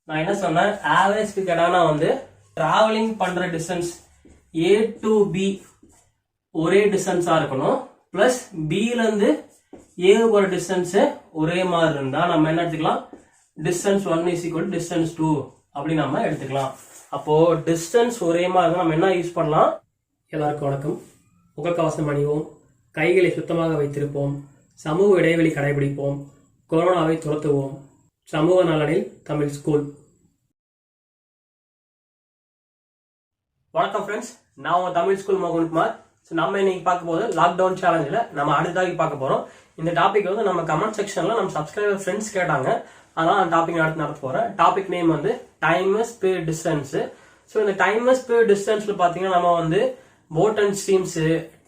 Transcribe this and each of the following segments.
நான் என்ன சொன்னேன், ஆவரேஜ்க்கு கேட்டானா வந்து டிராவலிங் பண்ற டிஸ்டன்ஸ் A to B ஒரே டிஸ்டன்ஸா இருக்கணும், பிளஸ் Bல இருந்து A போற டிஸ்டன்ஸ் ஒரே மாதிரி இருந்தா நம்ம என்ன எடுத்துக்கலாம், distance 1 is equal to distance 2 அப்படி நம்ம எடுத்துக்கலாம். அப்போ டிஸ்டன்ஸ் ஒரே மாதிரி இருந்தா நம்ம என்ன யூஸ் பண்ணலாம். எல்லாருக்கும் வணக்கம். முகக்கவசம் அணிவோம், கைகளை சுத்தமாக வைத்திருப்போம், சமூக இடைவெளி கடைபிடிப்போம், கொரோனாவை துரத்துவோம். சமூக நலனில் தமிழ் ஸ்கூல். வணக்கம் ஃப்ரெண்ட்ஸ், நான் உங்க தமிழ் ஸ்கூல் மோகன்குமார். நம்ம இன்னைக்கு பார்க்க போது லாக்டவுன் சேலஞ்சில் நம்ம அடுத்ததாக பார்க்க போறோம். இந்த டாபிக் வந்து நம்ம கமெண்ட் செக்ஷன்ல நம்ம சப்ஸ்கிரைபர் ஃப்ரெண்ட்ஸ் கேட்டாங்க, அதனால அந்த டாபிக் நடத்த போறேன். டாபிக் நேம் வந்து டைம், ஸ்பீட், டிஸ்டன்ஸ். ஸோ இந்த டைம், ஸ்பீட், டிஸ்டன்ஸ்ல பாத்தீங்கன்னா நம்ம வந்து boat and streams,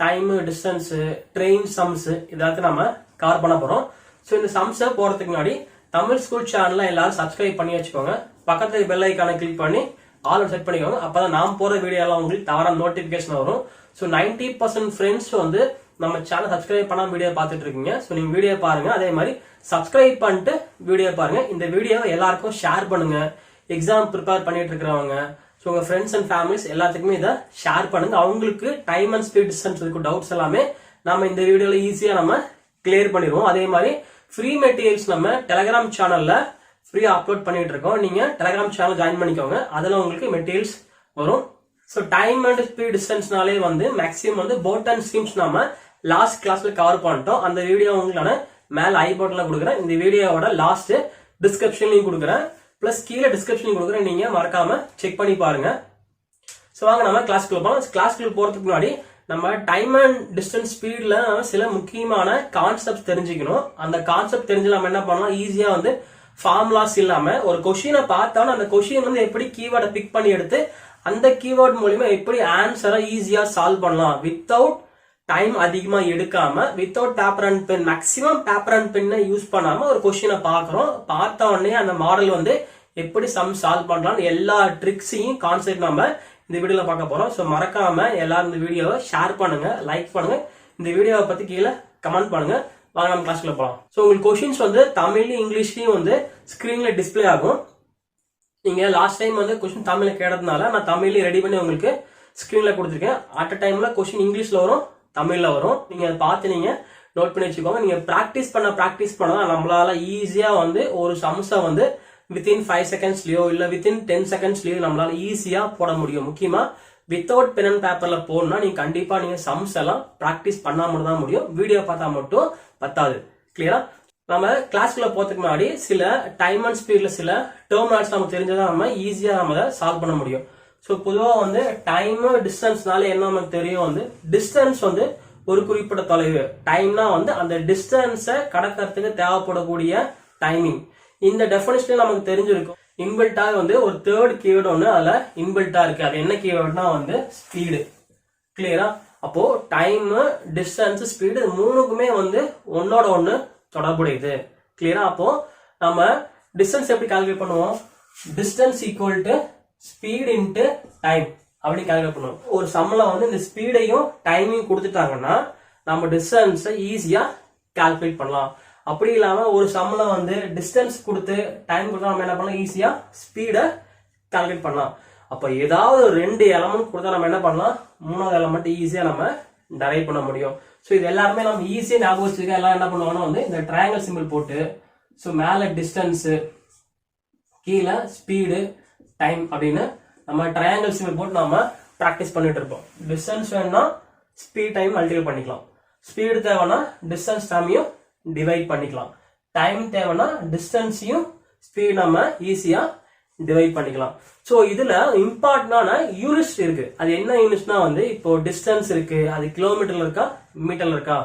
time, distance, train sums இதெல்லாத்தையும் நம்ம கவர் பண்ண போறோம். ஸோ இந்த சம்ஸை போறதுக்கு முன்னாடி தமிழ் ஸ்கூல் சேனல்ல எல்லாரும் சப்ஸ்கிரைப் பண்ணி வச்சுக்கோங்க. பக்கத்துல பெல் ஐக்கானை கிளிக் பண்ணி ஆல் செட் பண்ணிக்கோங்க. அப்பதான் நான் போற வீடியோ எல்லாம் உங்களுக்கு தவறான நோட்டிபிகேஷன் வரும். ஸோ 90% ஃப்ரெண்ட்ஸ் வந்து நம்ம சேனல் சப்ஸ்கிரைப் பண்ணாம வீடியோ பார்த்துட்டு இருக்கீங்க. ஸோ நீங்க வீடியோ பாருங்க, அதே மாதிரி சப்ஸ்கிரைப் பண்ணிட்டு வீடியோ பாருங்க. இந்த வீடியோவை எல்லாருக்கும் ஷேர் பண்ணுங்க. எக்ஸாம் ப்ரிப்பேர் பண்ணிட்டு இருக்கிறவங்க, ஸோ உங்க ஃப்ரெண்ட்ஸ் அண்ட் ஃபேமிலிஸ் எல்லாத்துக்குமே இதை ஷேர் பண்ணுங்க. அவங்களுக்கு டைம் அண்ட் ஸ்பீட், டிஸ்டன்ஸ் இருக்கும் டவுட்ஸ் எல்லாமே நம்ம இந்த வீடியோல ஈஸியா நம்ம கிளியர் பண்ணிடுவோம். அதே மாதிரி ஃப்ரீ மெட்டீரியல்ஸ் நம்ம டெலிகிராம் சேனல்ல ஃப்ரீயா அப்லோட் பண்ணிட்டு இருக்கோம். நீங்க டெலிகிராம் சேனல் ஜாயின் பண்ணிக்கோங்க, அதுல உங்களுக்கு மெட்டீரியல்ஸ் வரும். ஸோ டைம் அண்ட் ஸ்பீட், டிஸ்டன்ஸ்னாலே வந்து மேக்ஸிமம் வந்து போட் அண்ட் ஸ்ட்ரீம்ஸ் நம்ம லாஸ்ட் கிளாஸ்ல கவர் பண்ணிட்டோம். அந்த வீடியோ உங்களுக்கு நான் மேல ஐ பட்டன்ல கொடுக்குறேன். இந்த வீடியோவோட லாஸ்ட் டிஸ்கிரிப்ஷன்லயும் கொடுக்குறேன், பிளஸ் கீழே டிஸ்கிரிப்ஷன்லயும் கொடுக்குறேன். நீங்க மறக்காம செக் பண்ணி பாருங்க. ஸோ வாங்க நம்ம கிளாஸ்க்குள்ள போகலாம். கிளாஸ்க்குள்ள போறதுக்கு முன்னாடி நம்ம டைம் அண்ட் டிஸ்டன்ஸ், ஸ்பீட்ல சில முக்கியமான கான்செப்ட் தெரிஞ்சுக்கணும். அந்த கான்செப்ட் தெரிஞ்சு நம்ம என்ன பண்ணலாம், ஈஸியா வந்து ஃபார்முலாஸ் இல்லாம ஒரு கொஸ்டினை பார்த்தாலும் அந்த கொஸ்டின் வந்து எப்படி கீவேர்டை பிக் பண்ணி எடுத்து அந்த கீவேர்ட் மூலியமா எப்படி ஆன்சரை ஈஸியா சால்வ் பண்ணலாம், வித்தவுட் டைம் அதிகமா எடுக்காம, without paper and pen, maximum paper and பென்னை யூஸ் பண்ணாம ஒரு கொஸ்டினை பாக்குறோம். பார்த்த உடனே அந்த மாடல் வந்து எப்படி சம் சால்வ் பண்ணலாம், எல்லா ட்ரிக்ஸையும் கான்செப்ட் நம்ம இந்த வீடியோல பார்க்க போறோம். ஸோ மறக்காம எல்லாரும் இந்த வீடியோவை ஷேர் பண்ணுங்க, லைக் பண்ணுங்க, இந்த வீடியோவை பத்தி கீழே கமெண்ட் பண்ணுங்க. வாங்க நம்ம கிளாஸ்க்குள்ள போகலாம். ஸோ உங்களுக்கு கொஸ்டின்ஸ் வந்து தமிழ்லயும் இங்கிலீஷ்லயும் வந்து ஸ்கிரீன்ல டிஸ்பிளே ஆகும். நீங்க லாஸ்ட் டைம் வந்து கொஸ்டின் தமிழ்ல கேட்டதுனால நான் தமிழ்லயும் ரெடி பண்ணி உங்களுக்கு ஸ்கிரீன்ல கொடுத்துருக்கேன். அட் அ டைம்ல கொஸ்டின் இங்கிலீஷ்ல வரும், தமிழ்ல வரும். நீங்க அதை பார்த்து நீங்க நோட் பண்ணி வச்சுக்கோங்க. நீங்க பிராக்டிஸ் பண்ண நம்மளால ஈஸியா வந்து ஒரு சம்ஸை வந்து வித்தின் 5 செகண்ட்ஸ்லயோ இல்ல வித்தின் 10 செகண்ட்ஸ்லயோ நம்மளால ஈஸியா போட முடியும். முக்கியமா வித்தவுட் பென் அண்ட் பேப்பர்ல போடணும்னா நீங்க கண்டிப்பா நீங்க சம்ஸ் எல்லாம் பிராக்டிஸ் பண்ணா மட்டும் தான் முடியும். வீடியோ பார்த்தா மட்டும் பத்தாது. கிளியரா? நம்ம கிளாஸ்க்குள்ள போறதுக்கு முன்னாடி சில டைம் அண்ட் ஸ்பீட்ல சில டெர்மினால்ஸ் நமக்கு தெரிஞ்சதான் நம்ம ஈஸியா நம்ம அதை சால்வ் பண்ண முடியும். ஸோ பொதுவாக வந்து டைம், டிஸ்டன்ஸ்னால என்ன நமக்கு தெரியும், வந்து டிஸ்டன்ஸ் வந்து ஒரு குறிப்பிட்ட தொலைவு, டைம்னா வந்து அந்த டிஸ்டன்ஸை கடக்கிறதுக்கு தேவைப்படக்கூடிய டைமிங். இந்த டெஃபினிஷன் நமக்கு தெரிஞ்சிருக்கும். இன்பில்ட்டா வந்து ஒரு தேர்ட் கீவேர்டு ஒன்று அதுல இன்பில்ட்டா இருக்கு. அது என்ன கீவேர்ட்னா வந்து ஸ்பீடு. கிளியரா? அப்போ டைம், டிஸ்டன்ஸ், ஸ்பீடு மூணுக்குமே வந்து ஒன்னோட ஒண்ணு தொடர்புடையது. கிளியரா? அப்போ நம்ம டிஸ்டன்ஸ் எப்படி கால்குலேட் பண்ணுவோம், distance equal to speed into time அப்படி கால்குலேட் பண்ணுவோம். ஒரு சம்ல வந்து இந்த ஸ்பீடையும் டைமையும் கொடுத்துட்டாங்கன்னா நம்ம டிஸ்டன்ஸை ஈஸியா கால்குலேட் பண்ணலாம். அப்படி இல்லாம ஒரு சம்ல வந்து டிஸ்டன்ஸ் கொடுத்து டைம் கொடுத்தா நம்ம என்ன பண்ணலாம், ஈஸியா ஸ்பீடை கால்குலேட் பண்ணலாம். அப்ப ஏதாவது ஒரு 2 எலமெண்ட் கொடுத்தா நம்ம என்ன பண்ணலாம், 3வது எலமெண்ட் ஈஸியா நம்ம டரைவ் பண்ண முடியும். ஸோ இது எல்லாருமே நம்ம ஈஸியா ஞாபகம் வச்சுக்க. எல்லாம் என்ன பண்ணுவாங்கன்னா வந்து இந்த ட்ரையாங்கிள் சிம்பிள் போட்டு, ஸோ மேல டிஸ்டன்ஸ், கீழே ஸ்பீடு, டைம் அப்படின்னு நம்ம ட்ரையாங்கிள் சிம்பிள் போட்டு நம்ம ப்ராக்டிஸ் பண்ணிட்டு இருப்போம். டிஸ்டன்ஸ் வேணும்னா ஸ்பீட் டைம் மல்டிபிள் பண்ணிக்கலாம், ஸ்பீடு தேவைன்னா டிஸ்டன்ஸ் டைமையும் டிவைட் பண்ணிக்கலாம், டைம் தேவைன்னா டிஸ்டன்ஸையும் ஸ்பீட் நம்ம ஈஸியா டிவைட் பண்ணிக்கலாம். ஸோ இதுல இம்பார்ட்டன்டான யூனிட்ஸ் இருக்கு. அது என்ன யூனிட்ஸ்னா வந்து இப்போ டிஸ்டன்ஸ் இருக்கு, அது கிலோமீட்டர்ல இருக்கா, மீட்டர்ல இருக்கா.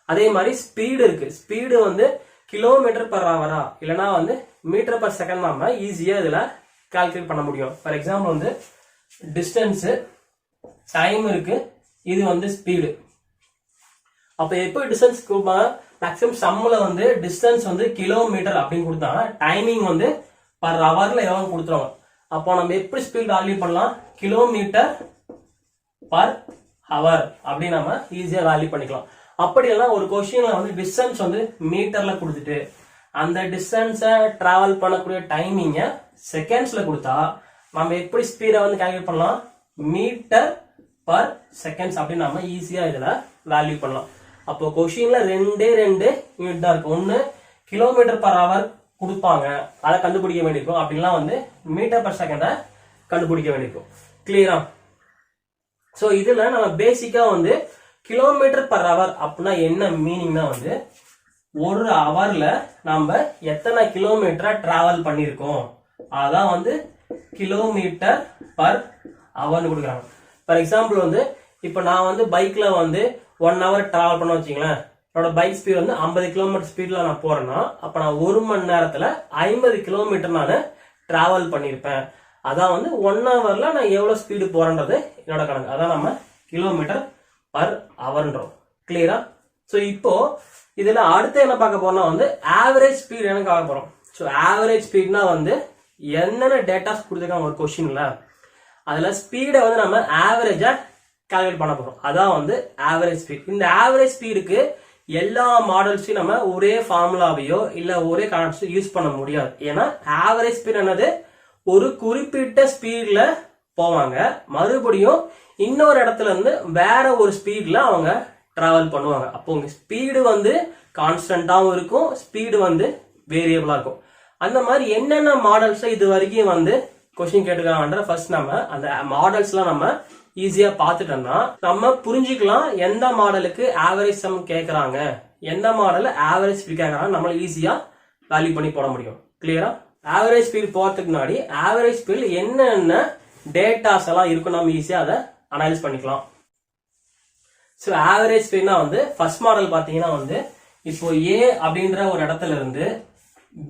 அதே மாதிரி ஸ்பீடு இருக்கு, ஸ்பீடு வந்து கிலோமீட்டர் பர் ஹவரா இல்லைன்னா வந்து மீட்டர் பர் செகண்ட் நம்ம ஈஸியா இதுல கால்குலேட் பண்ண முடியும். ஃபார் எக்ஸாம்பிள் வந்து டிஸ்டன்ஸ், டைம் இருக்கு, இது வந்து ஸ்பீடு. அப்ப எப்போ டிஸ்டன்ஸ் கொடுப்பாங்க, மேக்ஸிமம் சம்ல வந்து டிஸ்டன்ஸ் வந்து கிலோமீட்டர் அப்படின்னு கொடுத்தாங்க, டைமிங் வந்து பர் ஹவர்ல எவ்வளவு கொடுத்துருவாங்க. அப்போ நம்ம எப்படி ஸ்பீட் வேல்யூ பண்ணலாம், கிலோமீட்டர் பர் ஹவர் அப்படின்னு நம்ம ஈஸியா வேல்யூ பண்ணிக்கலாம். அப்படி எல்லாம் ஒரு கொஸ்டின்ல வந்து டிஸ்டன்ஸ் வந்து மீட்டர்ல கொடுத்துட்டு அந்த டிஸ்டன்ஸை டிராவல் பண்ணக்கூடிய டைமிங்க செகண்ட்ஸ்ல கொடுத்தா நம்ம எப்படி ஸ்பீடை வந்து கால்குலேட் பண்ணலாம், மீட்டர் பர் செகண்ட்ஸ் அப்படின்னு நம்ம ஈஸியா இதுல வேல்யூ பண்ணலாம். அப்போ கொஸ்டின்ல ரெண்டே யூனிட் தான் இருக்கு. ஒன்னு கிலோமீட்டர் பர் ஹவர் கொடுப்பாங்க, அதை கண்டுபிடிக்க வேண்டியிருக்கும். அப்படின்லாம் வந்து மீட்டர் பர் செகண்டை கண்டுபிடிக்க வேண்டியிருக்கும். கிளியரா? ஸோ இதுல நம்ம பேசிக்கா வந்து கிலோமீட்டர் பர் ஹவர் அப்படின்னா என்ன மீனிங்னா வந்து ஒரு ஹவர்ல நம்ம எத்தனை கிலோமீட்டரா டிராவல் பண்ணியிருக்கோம், அதான் வந்து கிலோமீட்டர் பர் ஹவர்னு கொடுக்குறாங்க. ஃபார் எக்ஸாம்பிள் வந்து இப்போ நான் வந்து பைக்ல வந்து 1 hour டிராவல் பண்ண வச்சுங்களேன், என்னோட பைக் ஸ்பீட் வந்து 50 கிலோமீட்டர் ஸ்பீட்ல நான் போறேன்னா அப்ப நான் 1 மணி நேரத்துல 50 கிலோமீட்டர் நான் டிராவல் பண்ணியிருப்பேன். அதான் வந்து 1 hourல நான் எவ்வளவு ஸ்பீடு போறேன்றது என்னோட கணக்கு. அதான் நம்ம கிலோமீட்டர் பர் ஹவர்ன்றோம். கிளியரா? ஸோ இப்போ இதுல அடுத்து என்ன பார்க்க போறோம்னா வந்து ஆவரேஜ் ஸ்பீட் என்ன பார்க்க போறோம். ஸோ ஆவரேஜ் ஸ்பீட்னா வந்து என்னென்ன டேட்டாஸ் கொடுத்துருக்காங்க ஒரு கொஸ்டின்ல, அதுல ஸ்பீடை வந்து நம்ம ஆவரேஜா கால்குலேட் பண்ண போறோம். அதான் வந்து ஆவரேஜ் ஸ்பீட். இந்த ஆவரேஜ் ஸ்பீடுக்கு எல்லா மாடல்ஸையும் நம்ம ஒரே ஃபார்முலாவையோ இல்ல ஒரே கான்செப்ட் யூஸ் பண்ண முடியாது. ஏன்னா ஆவரேஜ் ஸ்பீட் என்னது, ஒரு குறிப்பிட்ட ஸ்பீட்ல போவாங்க, மறுபடியும் இன்னொரு இடத்துல இருந்து வேற ஒரு ஸ்பீட்ல அவங்க டிராவல் பண்ணுவாங்க. அப்போ உங்க ஸ்பீடு வந்து கான்ஸ்டன்டாவும் இருக்கும், ஸ்பீடு வந்து வேரியபிளா இருக்கும். அந்த மாதிரி என்னென்ன மாடல்ஸ் இது வரைக்கும் வந்து கொஸ்டின் கேட்டுக்கிறாங்கன்ற ஃபர்ஸ்ட் நம்ம அந்த மாடல்ஸ்லாம் நம்ம ஈஸியா பார்த்துட்டோம்னா நம்ம புரிஞ்சுக்கலாம் எந்த மாடலுக்கு ஆவரேஜ் சம் கேட்கறாங்க, எந்த மாடல் ஆவரேஜ் ஸ்பீட் கேட்கறாங்க, நம்மள ஈஸியா வேல்யூ பண்ணி போட முடியும். கிளியரா? ஆவரேஜ் ஸ்பீட் போறதுக்கு முன்னாடி ஆவரேஜ் ஸ்பீட் என்னென்ன டேட்டாஸ் எல்லாம் இருக்கும் நம்ம ஈஸியா அதை அனலைஸ் பண்ணிக்கலாம். ஸோ ஆவரேஜ் ஸ்பீட்னா வந்து ஃபர்ஸ்ட் மாடல் பாத்தீங்கன்னா வந்து இப்போ ஏ அப்படின்ற ஒரு இடத்துல இருந்து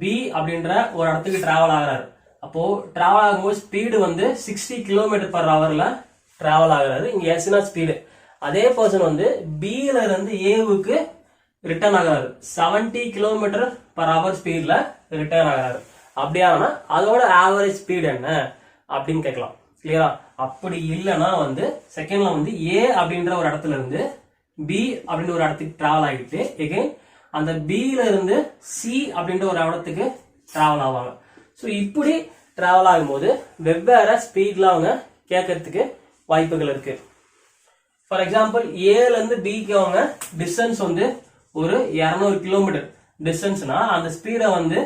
பி அப்படின்ற ஒரு இடத்துக்கு டிராவல் ஆகிறாரு. அப்போ டிராவல் ஆகும்போது ஸ்பீடு வந்து 60 கிலோமீட்டர் பர் ஹவர்ல டிராவல் ஆகுறாரு. இங்க எஸ்னா ஸ்பீடு. அதே பர்சன் வந்து பில இருந்து ஏவுக்கு ரிட்டர்ன் ஆகிறாரு, 70 கிலோமீட்டர் பர் ஹவர் ஸ்பீட்ல ரிட்டர்ன் ஆகிறாரு. அப்படியானா அதோட ஆவரேஜ் ஸ்பீடு என்ன அப்படின்னு கேட்கலாம். கிளியரா? அப்படி இல்லைன்னா வந்து செகண்ட்ல வந்து ஏ அப்படின்ற ஒரு இடத்துல இருந்து பி அப்படின்ற ஒரு இடத்துக்கு டிராவல் ஆகிட்டு எகைன் அந்த பில இருந்து சி அப்படின்ற ஒரு இடத்துக்கு டிராவல் ஆவாங்க. ஸோ இப்படி டிராவல் ஆகும்போது வெவ்வேறு ஸ்பீட்ல அவங்க கேட்கறதுக்கு வாய்ப்புகள் இருக்கு. ஃபார் எக்ஸாம்பிள் ஏல இருந்து பிக்கு அவங்க டிஸ்டன்ஸ் வந்து ஒரு 200 கிலோமீட்டர் டிஸ்டன்ஸ்னா அந்த ஸ்பீடை வந்து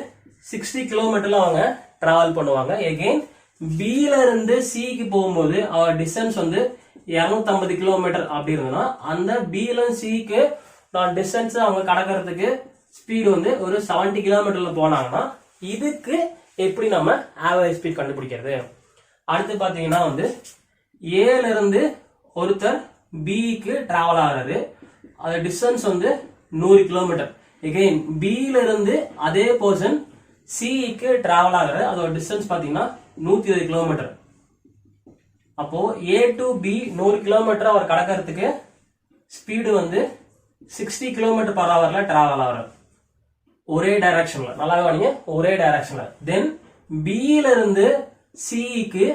60 கிலோமீட்டர்ல அவங்க டிராவல் பண்ணுவாங்க. எகெயின் பில இருந்து சிக்கு போகும்போது அவர் டிஸ்டன்ஸ் வந்து 250 கிலோமீட்டர் அப்படி இருந்ததுன்னா அந்த பில இருந்து சிக்கு நான் டிஸ்டன்ஸ் அவங்க கடக்கிறதுக்கு ஸ்பீடு வந்து ஒரு 70 கிலோமீட்டர்ல போனாங்கன்னா இதுக்கு எப்படி நம்ம ஆவரேஜ் ஸ்பீட் கண்டுபிடிக்கிறது. அடுத்து பாத்தீங்கன்னா வந்து ஏல இருந்து ஒருத்தர் பிக்கு டிராவல் ஆகிறாரு, அது டிஸ்டன்ஸ் வந்து 100 கிலோமீட்டர். எகைன் பில இருந்து அதே பர்சன் சிக்கு டிராவல் ஆகிறாரு, அதோட டிஸ்டன்ஸ் பாத்தீங்கன்னா 120 கிலோமீட்டர். அப்போ ஏ டு பி 100 கிலோமீட்டர் அவர் கடக்கிறதுக்கு ஸ்பீடு வந்து 60 கிலோமீட்டர் பர் ஹவர்ல டிராவல் ஆகிறார் ஒரே டைரக்ஷன்ல. நல்லா கவனிங்க, ஒரே டைரக்ஷன்ல. தென் பில இருந்து சிக்கு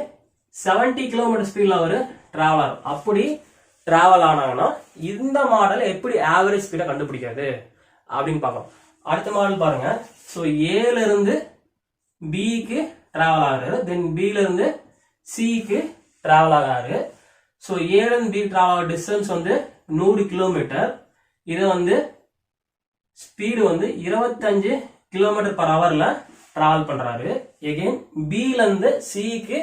70 கிலோமீட்டர் ஸ்பீட்ல அவர் டிராவல் ஆகும். அப்படி டிராவல் ஆனாங்கன்னா இந்த மாடல் எப்படி ஆவரேஜ் ஸ்பீடை கண்டுபிடிக்கிறது அப்படின்னு பார்க்கலாம். அடுத்த மாடல் பாருங்க. ஸோ ஏல இருந்து பிக்கு டிராவல் ஆகுறாரு, தென் பில இருந்து சிக்கு டிராவல் ஆகிறாரு. ஸோ ஏல இருந்து பி டிராவல் டிஸ்டன்ஸ் வந்து 100 கிலோமீட்டர். இதை வந்து ஸ்பீடு வந்து 25 கிலோமீட்டர் பர் ஹவர்ல டிராவல் பண்றாரு. எகைன் பில இருந்து சிக்கு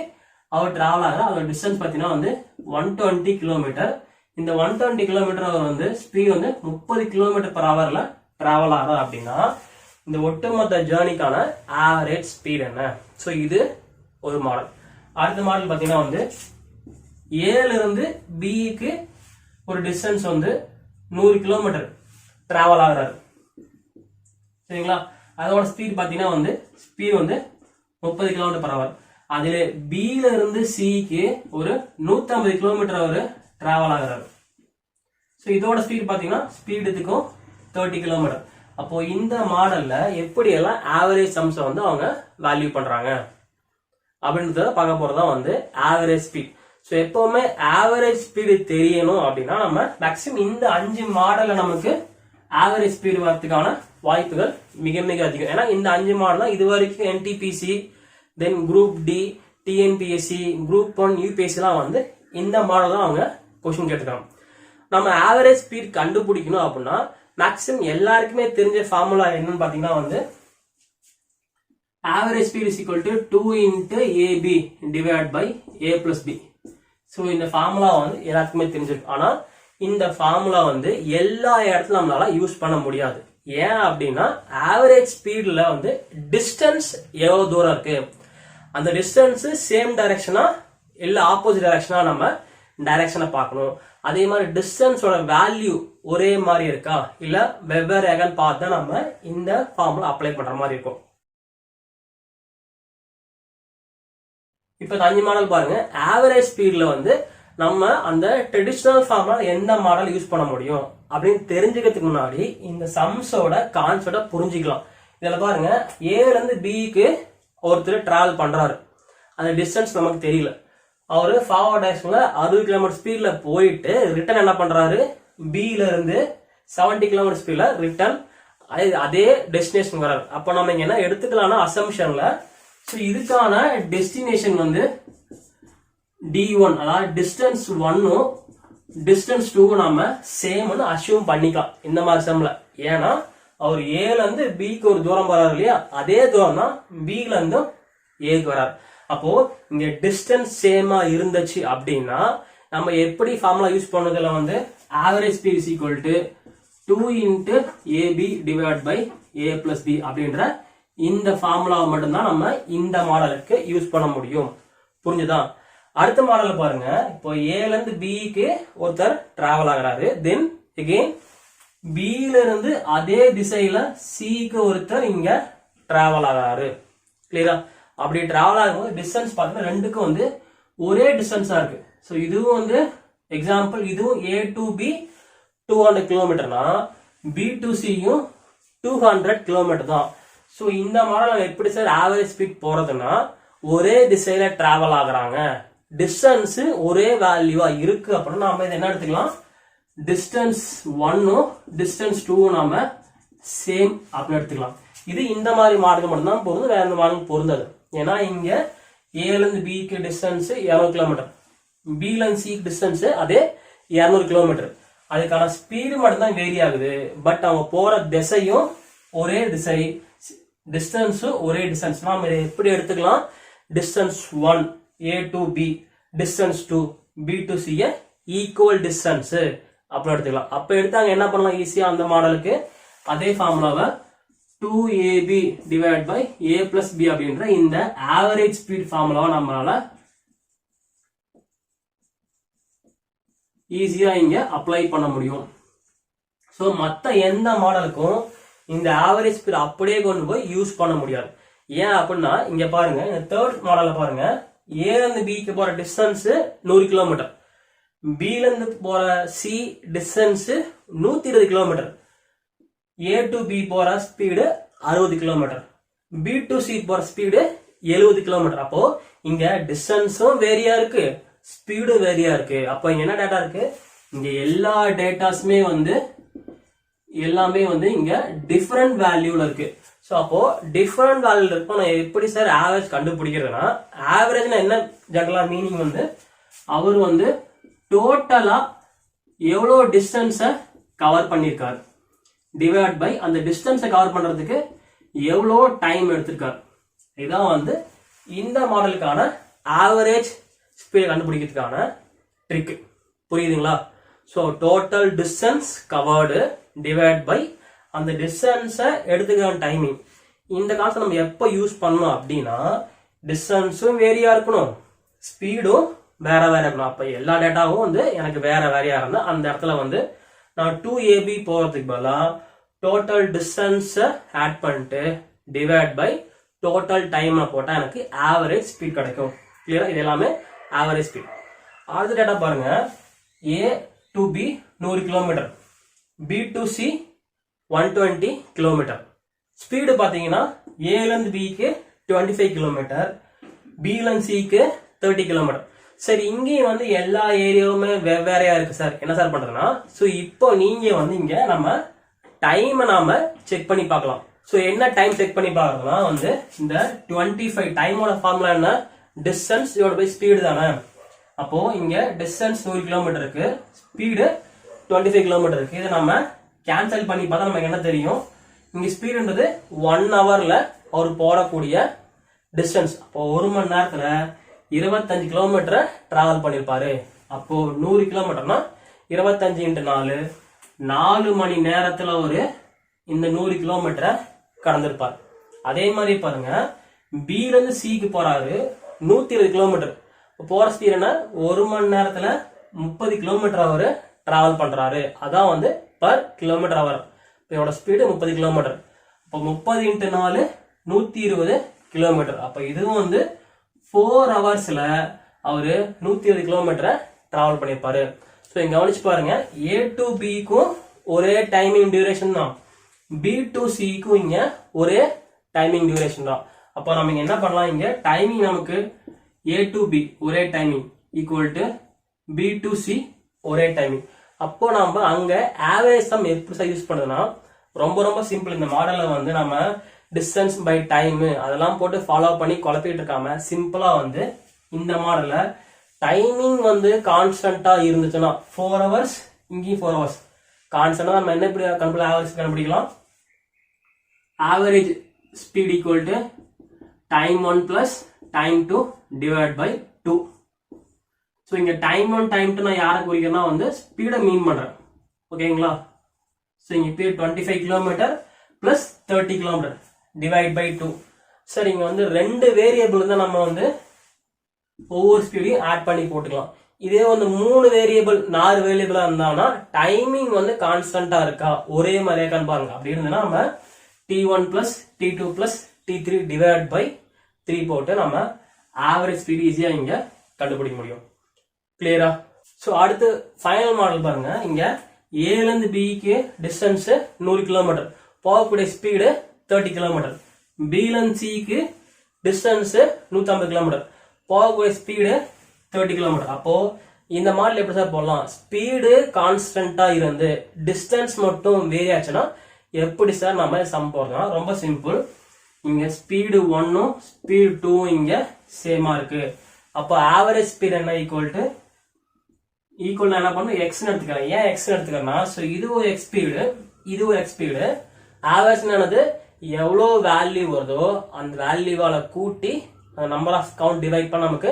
அவர் டிராவல் ஆகிற அதோட டிஸ்டன்ஸ் பார்த்தீங்கன்னா வந்து 120 கிலோமீட்டர். இந்த 120 கிலோமீட்டர் அவர் வந்து ஸ்பீடு வந்து 30 கிலோமீட்டர் பர் ஹவர்ல டிராவல் ஆகிறார். அப்படின்னா இந்த ஒட்டுமொத்த ஜேர்னிக்கான ஆவரேஜ் ஸ்பீட் என்ன? ஸோ இது ஒரு மாடல். அடுத்த மாடல் பார்த்தீங்கன்னா வந்து ஏல இருந்து பிக்கு ஒரு டிஸ்டன்ஸ் வந்து 100 கிலோமீட்டர் டிராவல் ஆகிறாரு. சரிங்களா? அதோட ஸ்பீட் பார்த்தீங்கன்னா வந்து ஸ்பீட் வந்து 30 கிலோமீட்டர் பர் ஹவர். அதுல பில இருந்து சிக்கு ஒரு 150 கிலோமீட்டர் அவர் டிராவல் ஆகிறாரு. ஸோ இதோட ஸ்பீட் பார்த்தீங்கன்னா ஸ்பீடுக்கும் 30 கிலோமீட்டர். அப்போ இந்த மாடல்ல எப்படி எல்லாம் ஆவரேஜ் சம்ஸை வந்து அவங்க வேல்யூ பண்றாங்க அப்படின்றத பார்க்க போறதா வந்து ஆவரேஜ் ஸ்பீட். ஸோ எப்பவுமே ஆவரேஜ் ஸ்பீடு தெரியணும் அப்படின்னா நம்ம மேக்சிமம் இந்த 5 மாடல்ல நமக்கு ஆவரேஜ் ஸ்பீடு வரதுக்கான வாய்ப்புகள் மிக மிக அதிகம். ஏன்னா இந்த 5 மாடல் தான் இது வரைக்கும் NTPC, then group D, TNPSC, group 1, UPSC எல்லாம் வந்து இந்த மாடல் தான் அவங்க கொஸ்டின் கேட்டுருக்காங்க. நம்ம ஆவரேஜ் ஸ்பீட் கண்டுபிடிக்கணும் அப்படின்னா மேக்ஸிமம் எல்லாருக்குமே தெரிஞ்ச ஃபார்முலா என்னன்னு பாத்தீங்கன்னா வந்து average speed is equal to 2 into AB divided by A plus B. So இந்த ஃபார்முலா வந்து எல்லாருக்குமே தெரிஞ்சிருக்கு. ஆனா இந்த ஃபார்முலா வந்து எல்லா இடத்துல நம்மளால யூஸ் பண்ண முடியாது. ஏன் அப்படின்னா ஆவரேஜ் ஸ்பீட்ல வந்து டிஸ்டன்ஸ் எவ்வளவு தூரம் இருக்கு, அந்த டிஸ்டன்ஸ் சேம் டைரக்ஷனா இல்ல ஆப்போசிட் டைரக்ஷனா நம்ம டைரக்ஷனை பார்க்கணும். அதே மாதிரி டிஸ்டன்ஸோட வேல்யூ ஒரே மாதிரி இருக்கா இல்ல வெவ்வேறு பார்த்து நம்ம இந்த ஃபார்முலா அப்ளை பண்ற மாதிரி இருக்கும். இப்ப 5 மாடல் பாருங்க. ஆவரேஜ் ஸ்பீட்ல வந்து நம்ம அந்த ட்ரெடிஷனல் ஃபார்முலா எந்த மாடல் யூஸ் பண்ண முடியும் அப்படின்னு தெரிஞ்சுக்கிறதுக்கு முன்னாடி இந்த சம்ஸோட கான்செப்ட புரிஞ்சுக்கலாம். இதுல பாருங்க, ஏல இருந்து பிக்கு ஒருத்தர் டிராவல் பண்றாரு, அந்த டிஸ்டன்ஸ் நமக்கு தெரியல. அவரு ஃபார்வர்ட் டைரக்ஷன்ல 60 கிலோமீட்டர் ஸ்பீட்ல போயிட்டு ரிட்டர்ன் என்ன பண்றாரு, பில இருந்து 70 கிலோமீட்டர் ஸ்பீட்ல ரிட்டர்ன் அதே டெஸ்டினேஷன் வராரு. அப்ப நம்ம இங்க என்ன எடுத்துக்கலாம்னா அசம்ஷன்ல, ஸோ இதுக்கான டெஸ்டினேஷன் வந்து D1, அதாவது டிஸ்டன்ஸ் 1ம் டிஸ்டன்ஸ் 2ம் நம்ம சேம்னு அசியூம் பண்ணிக்கலாம் இந்த மாதிரி சம்ல. ஏன்னா அவர் ஏல இருந்து பிக்கு ஒரு தூரம் வராரு இல்லையா, அதே தூரம் தான் பில இருந்து ஏக்கு வராரு. அப்போ இங்க டிஸ்டன்ஸ் சேமா இருந்துச்சு அப்படின்னா நம்ம எப்படி ஃபார்முலா யூஸ் பண்ணதுல வந்து average speed is equal to 2 into AB divided by A plus B அப்படின்ற இந்த ஃபார்முலாவை மட்டும்தான் நம்ம இந்த மாடலுக்கு யூஸ் பண்ண முடியும். புரிஞ்சுதா? அடுத்த மாடல் பாருங்க. இப்போ ஏல இருந்து பிக்கு ஒருத்தர் டிராவல் ஆகிறாரு, தென் அகெயின் பில இருந்து அதே திசையில சிக்கு ஒருத்தர் இங்க டிராவல் ஆகிறாரு. கிளியரா? அப்படி டிராவல் ஆகும்போது டிஸ்டன்ஸ் பாத்தீங்கன்னா ரெண்டுக்கும் வந்து ஒரே டிஸ்டன்ஸா இருக்கு. ஸோ இதுவும் வந்து எக்ஸாம்பிள், இதுவும் A to B 200 கிலோமீட்டர்னா B to Cயும் 200 kilometre தான். ஸோ இந்த மாடல் எப்படி சார் ஆவரேஜ் ஸ்பீட் போறதுன்னா ஒரே திசையில டிராவல் ஆகுறாங்க, டிஸ்டன்ஸ் ஒரே வேல்யூவா இருக்கு அப்படின்னா நம்ம இதை என்ன எடுத்துக்கலாம், டிஸ்டன்ஸ் 1ம் டிஸ்டன்ஸ் 2ம் நாம சேம் அப்படின்னு எடுத்துக்கலாம். இது இந்த மாதிரி மாடல் மட்டும் தான் பொருந்தும், வேற எந்த மாடல் பொருந்தாது. ஏன்னா இங்க ஏல இருந்து பிக்கு டிஸ்டன்ஸ் 200 கிலோமீட்டர், பில இருந்து சிக்கு டிஸ்டன்ஸ் அதே 200 கிலோமீட்டர். அதுக்கான ஸ்பீடு மட்டும் தான் வேரி ஆகுது. பட் அவங்க போற திசையும் ஒரே திசை, டிஸ்டன்ஸ் ஒரே டிஸ்டன்ஸ். நாம இதை எப்படி எடுத்துக்கலாம், distance 1 A to B, distance 2 B to C equal distance அப்படி எடுத்துக்கலாம். அப்ப எடுத்தாங்க என்ன பண்ணலாம் ஈஸியா அந்த மாடலுக்கு அதே ஃபார்முலாவை 2AB divided by A plus B அப்படின்ற இந்த ஆவரேஜ் ஸ்பீட் ஃபார்முலாவை நம்மளால ஈஸியா இங்க அப்ளை பண்ண முடியும். சோ மத்த எந்த மாடலுக்கும் இந்த ஆவரேஜ் ஸ்பீட் அப்படியே கொண்டு போய் யூஸ் பண்ண முடியாது. ஏன் அப்படின்னா இங்க பாருங்க, இந்த தேர்ட் மாடல்ல பாருங்க, ஏல இருந்து பிக்கு போற டிஸ்டன்ஸ் 100 கிலோமீட்டர், பில இருந்து போற C distance 120 kilometre, A to B போற speed 60 kilometre, B to C போற ஸ்பீடு 70 கிலோமீட்டர். அப்போ இங்க டிஸ்டன்ஸும் வேரியா இருக்கு, ஸ்பீடு வேரியா இருக்கு. அப்போ இங்க என்ன டேட்டா இருக்கு, இங்க எல்லா டேட்டாஸுமே வந்து எல்லாமே வந்து இங்க டிஃபரெண்ட் வேல்யூல இருக்கு. சோ அப்போ டிஃபரெண்ட் வேல்யூல இருக்கும். நான் எப்படி சார் ஆவரேஜ் கண்டுபிடிக்கிறதுனா, ஆவரேஜ்னா என்ன ஜெனரலா மீனிங் வந்து அவர் வந்து டோட்டலா எவ்வளவு டிஸ்டன்ஸை கவர் பண்ணிருக்காரு டிவைட் பை அந்த டிஸ்டன்ஸை கவர் பண்றதுக்கு எவ்வளோ டைம் எடுத்திருக்காரு. இதான் வந்து இந்த மாடலுக்கான ஆவரேஜ் ஸ்பீட் கண்டுபிடிக்கிறதுக்கான ட்ரிக். புரியுதுங்களா? So total distance covered divide by அந்த டிஸ்டன்ஸை எடுத்துக்கிற டைமிங். இந்த கான்செப்ட் நம்ம எப்போ யூஸ் பண்ணணும் அப்படின்னா, டிஸ்டன்ஸும் வேரியா இருக்கணும், ஸ்பீடும் வேற வேற இருக்கணும். அப்போ எல்லா டேட்டாவும் வந்து எனக்கு வேற வேறையா இருந்தா அந்த இடத்துல வந்து நான் 2AB போறதுக்கு பதிலாக டோட்டல் டிஸ்டன்ஸை ஆட் பண்ணிட்டு டிவைட் பை டோட்டல் டைம் போட்டா எனக்கு ஆவரேஜ் ஸ்பீட் கிடைக்கும். கிளியரா? இது எல்லாமே ஆவரேஜ் ஸ்பீட். அடுத்த டேட்டா பாருங்க, A to B 100 kilometre, B to C 120 kilometre. Speed பாத்தீங்கன்னா ஏல இருந்து பிக்கு 25 கிலோமீட்டர், பில இருந்து சிக்கு 30 கிலோமீட்டர். சரி, இங்கேயும் வந்து எல்லா ஏரியாவுமே வெவ்வேறையா இருக்கு சார், என்ன சார் பண்றதுன்னா, ஸோ இப்போ நீங்க வந்து இங்க நம்ம டைமை நாம செக் பண்ணி பார்க்கலாம். ஸோ என்ன டைம் செக் பண்ணி பார்க்கறதுனா வந்து இந்த 25 டைமோட ஃபார்முலா என்ன, டிஸ்டன்ஸ் டிவைட் பை ஸ்பீடு தானே. அப்போ இங்க டிஸ்டன்ஸ் 100 கிலோமீட்டர் இருக்கு, ஸ்பீடு 25 கிலோமீட்டர் இருக்கு. இதை நம்ம கேன்சல் பண்ணி பார்த்தா நமக்கு என்ன தெரியும், இங்க ஸ்பீடுன்றது 1 ஹவர்ல அவர் போடக்கூடிய டிஸ்டன்ஸ். அப்போ 1 மணி நேரத்துல 25 கிலோமீட்டரை டிராவல் பண்ணிருப்பாரு. அப்போ 100 கிலோமீட்டர்னா 25 × 4 4 மணி நேரத்துல ஒரு இந்த 100 கிலோமீட்டரை கடந்திருப்பார். அதே மாதிரி பாருங்க, பில இருந்து சிக்கு போறாரு 120 கிலோமீட்டர். போற ஸ்பீட் என்ன, 1 மணி நேரத்துல 30 கிலோமீட்டர் அவரு டிராவல் பண்றாரு. அதான் வந்து பர் கிலோமீட்டர் அவர். இதோட ஸ்பீடு 30 கிலோமீட்டர். அப்போ 30 × 4 120 கிலோமீட்டர். அப்ப இதுவும் வந்து 4 ஹவர்ஸ்ல அவரு 120 கிலோமீட்டரை டிராவல் பண்ணிருப்பாரு. ஸோ இங்க கவனிச்சு பாருங்க, A to B க்கும் ஒரே டைமிங் டியூரேஷன் தான், B to C க்கும் இங்க ஒரே டைமிங் டியூரேஷன் தான். அப்போ நம்ம இங்க என்ன பண்ணலாம், இங்க டைமிங் நமக்கு A to B ஒரே timing equal to B to C ஒரே டைமிங். அப்போ நம்ம அங்க ஆவரேஜ் சம் எப்படி யூஸ் பண்ணுதுன்னா ரொம்ப ரொம்ப சிம்பிள். இந்த மாடலை வந்து நம்ம டிஸ்டன்ஸ் பை டைம் அதெல்லாம் போட்டு ஃபாலோ பண்ணி குழப்பிட்டு இருக்காம சிம்பிளா வந்து இந்த மாடலை டைமிங் வந்து கான்ஸ்டன்டா இருந்துச்சுன்னா 4 ஹவர்ஸ், இங்கேயும் 4 ஹவர்ஸ் கான்ஸ்டன்டா நம்ம என்ன எப்படி கண்டுபிடிக்கலாம், average speed equal to time 1 plus time 2 divide by 2. So இங்க டைம் 1 டைம் 2 நான் யாரை குறிக்கிறேன்னா வந்து ஸ்பீடை மீன் பண்றேன். ஓகேங்களா. ஸோ இங்க இப்போ 25 kilometre plus 30 kilometre divide by 2. Sir இங்க வந்து 2 வேரியபிள் தான் நம்ம வந்து ஒவ்வொரு ஸ்பீடையும் ஆட் பண்ணி போட்டுக்கலாம். இதே வந்து 3 வேரியபிள் 4 வேரியபிளா இருந்தாங்கன்னா டைமிங் வந்து கான்ஸ்டன்டா இருக்கா ஒரே மாதிரியா இருக்கான்னு பாருங்க. அப்படி இருந்ததுன்னா நம்ம T1 plus T2 plus T3 divide by 3 போட்டு நம்ம ஆவரேஜ் ஸ்பீடு ஈஸியா இங்க கண்டுபிடிக்க முடியும். கிளியரா. ஸோ அடுத்து ஃபைனல் மாடல் பாருங்க. இங்க ஏல இருந்து பிக்கு டிஸ்டன்ஸ் 100 கிலோமீட்டர், போகக்கூடிய ஸ்பீடு 30 கிலோமீட்டர். பில இருந்து சிக்கு டிஸ்டன்ஸ் 150 கிலோமீட்டர், போகக்கூடிய ஸ்பீடு 30 கிலோமீட்டர். அப்போ இந்த மாடல் எப்படி சார் போடலாம், ஸ்பீடு கான்ஸ்டன்டா இருந்து டிஸ்டன்ஸ் மட்டும் வேரி ஆச்சுன்னா எப்படி சார் நம்ம சம் போடுறோம். ரொம்ப சிம்பிள். இங்க ஸ்பீடு 1 ஸ்பீடு 2 இங்க சேமா இருக்கு. அப்போ ஆவரேஜ் ஸ்பீட் என்ன ஈக்குவல் என்ன பண்ணும், எக்ஸ் எடுத்துக்கிறேன். ஏன் எக்ஸ் எடுத்துக்கிறேன்னா, ஸோ இது ஒரு எக்ஸ் ஸ்பீடு, இது ஒரு எக்ஸ் ஸ்பீடு. ஆவரேஜ் என்னது, எவ்வளோ வேல்யூ வருதோ அந்த வேல்யூவால கூட்டி நம்பர் ஆஃப் கவுண்ட் டிவைட் பண்ண நமக்கு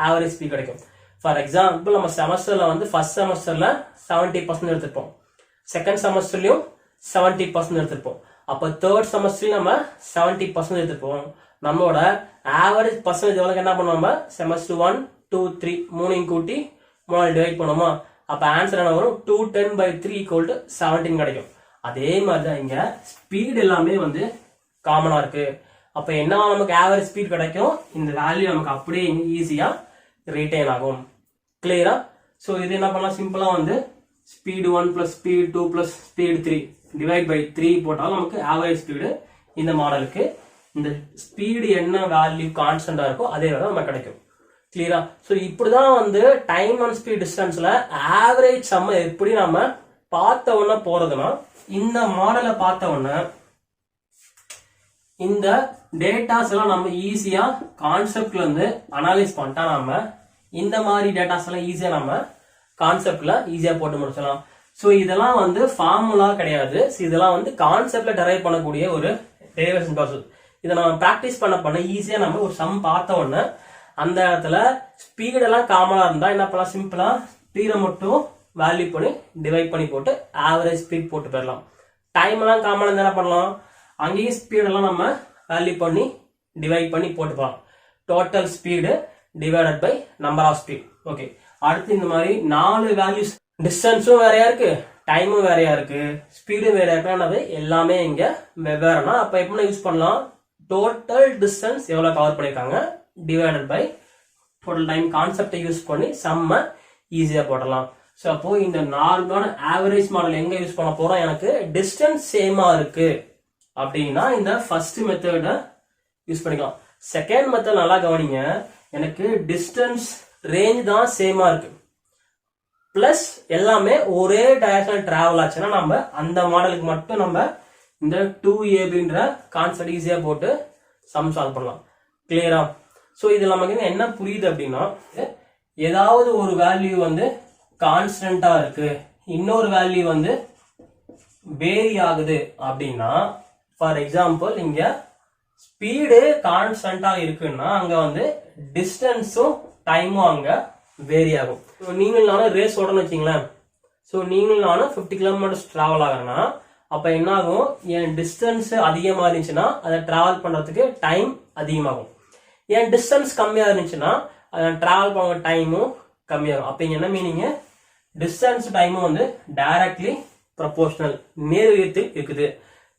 ஆவரேஜ் ஸ்பீட் கிடைக்கும். ஃபார் எக்ஸாம்பிள் நம்ம செமஸ்டர்ல வந்து ஃபர்ஸ்ட் செமஸ்டர்ல 70% எடுத்திருப்போம், செகண்ட் செமஸ்டர்லயும் 70% எடுத்திருப்போம். அப்போ தேர்ட் செமஸ்டர்லயும் நம்ம 70% எடுத்திருப்போம். நம்மளோட ஆவரேஜ் பர்சன்டேஜ் எவ்வளவு என்ன பண்ணுவோம், நம்ம செமஸ்டர் 1 2 3 மூணையும் கூட்டி 3 டிவைட் பண்ணுவோமா. அப்ப ஆன்சர் என்ன வரும், 210/3 = 17 கிடைக்கும். அதே மாதிரிதான் இங்க ஸ்பீட் எல்லாமே வந்து காமனா இருக்கு. அப்ப என்ன நமக்கு ஆவரேஜ் ஸ்பீட் கிடைக்கும், இந்த வேல்யூ நமக்கு அப்படியே ஈஸியா ரிட்டைன் ஆகும். கிளியரா. சோ இது என்ன பண்ணலாம், சிம்பிளா வந்து speed 1 plus speed 2 plus speed 3 divide by 3 போட்டாலும் நமக்கு ஆவரேஜ் ஸ்பீடு இந்த மாடலுக்கு இந்த ஸ்பீடு என்ன வேல்யூ கான்ஸ்டன்டா இருக்கோ அதே வேலை நமக்கு கிடைக்கும். கிளியரா. சோ இப்படிதான் வந்து டைம் அண்ட் ஸ்பீட் டிஸ்டன்ஸ்ல ஆவரேஜ் சம்ம எப்படி நம்ம பார்த்த உடனே போறதுன்னா, இந்த மாடலை பார்த்த உடனே இந்த டேட்டாஸ் எல்லாம் நம்ம ஈஸியா கான்செப்ட்ல இருந்து அனலைஸ் பண்ணிட்டா நம்ம இந்த மாதிரி டேட்டாஸ் எல்லாம் ஈஸியா நம்ம கான்செப்ட்ல ஈஸியா போட்டு முடிச்சலாம். சோ இதெல்லாம் வந்து ஃபார்முலா கிடையாது, இதெல்லாம் வந்து கான்செப்ட்ல டெரைவ் பண்ணக்கூடிய ஒரு டெரிவேஷன் ப்ராசஸ். இதை நம்ம பிராக்டிஸ் பண்ண ஈஸியா நம்ம ஒரு சம் பார்த்த உடனே அந்த இடத்துல ஸ்பீட் எல்லாம் காமனா இருந்தா என்ன பண்ணலாம், சிம்பிளா ஸ்பீடை மட்டும் வேல்யூ பண்ணி டிவைட் பண்ணி போட்டு ஆவரேஜ் ஸ்பீட் போட்டு போயிடலாம். டைம் எல்லாம் காமனா இருந்தா என்ன பண்ணலாம், அங்கேயும் ஸ்பீட் எல்லாம் நம்ம வேல்யூ பண்ணி டிவைட் பண்ணி போட்டு போகலாம். Total speed divided by number of speed. Okay. அடுத்து இந்த மாதிரி 4 வேல்யூஸ், டிஸ்டன்ஸும் வேறையா இருக்கு, டைமும் வேறையா இருக்கு, ஸ்பீடும் வேறையா இருக்கு, எல்லாமே இங்க வெவ்வேறுனா அப்ப எப்படி யூஸ் பண்ணலாம், டோட்டல் டிஸ்டன்ஸ் எவ்வளவு கவர் பண்ணிருக்காங்க டிவைடட் பை டோட்டல் டைம் கான்செப்டை யூஸ் பண்ணி சம்ம ஈஸியா போடலாம். சோ அப்போ இந்த நார்மலான ஆவரேஜ் மாடல் எங்க யூஸ் பண்ண போறோம், எனக்கு டிஸ்டன்ஸ் சேமா இருக்கு அப்படின்னா இந்த ஃபர்ஸ்ட் மெத்தட யூஸ் பண்ணிக்கலாம். செகண்ட் மெத்தட் நல்லா கவனிங்க, எனக்கு டிஸ்டன்ஸ் ரேஞ்ச் தான் சேமா இருக்கு, பிளஸ் எல்லாமே ஒரே டைரக்ஷன் டிராவல் ஆச்சுன்னா நம்ம அந்த மாடலுக்கு மட்டும் நம்ம இந்த 2abன்ற கான்செப்ட் ஈஸியா போட்டு சம் சால்வ் பண்ணலாம். கிளியரா? சோ இது நமக்கு என்ன புரியுது அப்படின்னா, ஏதாவது ஒரு வேல்யூ வந்து கான்ஸ்டன்டா இருக்கு, இன்னொரு வேல்யூ வந்து வேரி ஆகுது அப்படின்னா, ஃபார் எக்ஸாம்பிள் இங்க ஸ்பீடு கான்ஸ்டன்டா இருக்குன்னா அங்க வந்து டிஸ்டன்ஸும் டைமும் அங்க வேரி ஆகும். நீங்கள் நானும் ரேஸ் ஓடணும்னு வச்சுங்களேன். ஸோ நீங்கள் நானும் 50 கிலோமீட்டர்ஸ் டிராவல் ஆகிறேன்னா அப்ப என்ன ஆகும், என் டிஸ்டன்ஸ் அதிகமா இருந்துச்சுன்னா அதை டிராவல் பண்றதுக்கு டைம் அதிகமாகும். என் டிஸ்டன்ஸ் கம்மியா இருந்துச்சுன்னா அதை டிராவல் பண்ண டைமும் கம்மியாகும். அப்ப இங்க என்ன மீனிங், டிஸ்டன்ஸ் டைமும் வந்து டைரக்ட்லி ப்ரொபோர்ஷனல், நேர் விகிதத்தில் இருக்குது.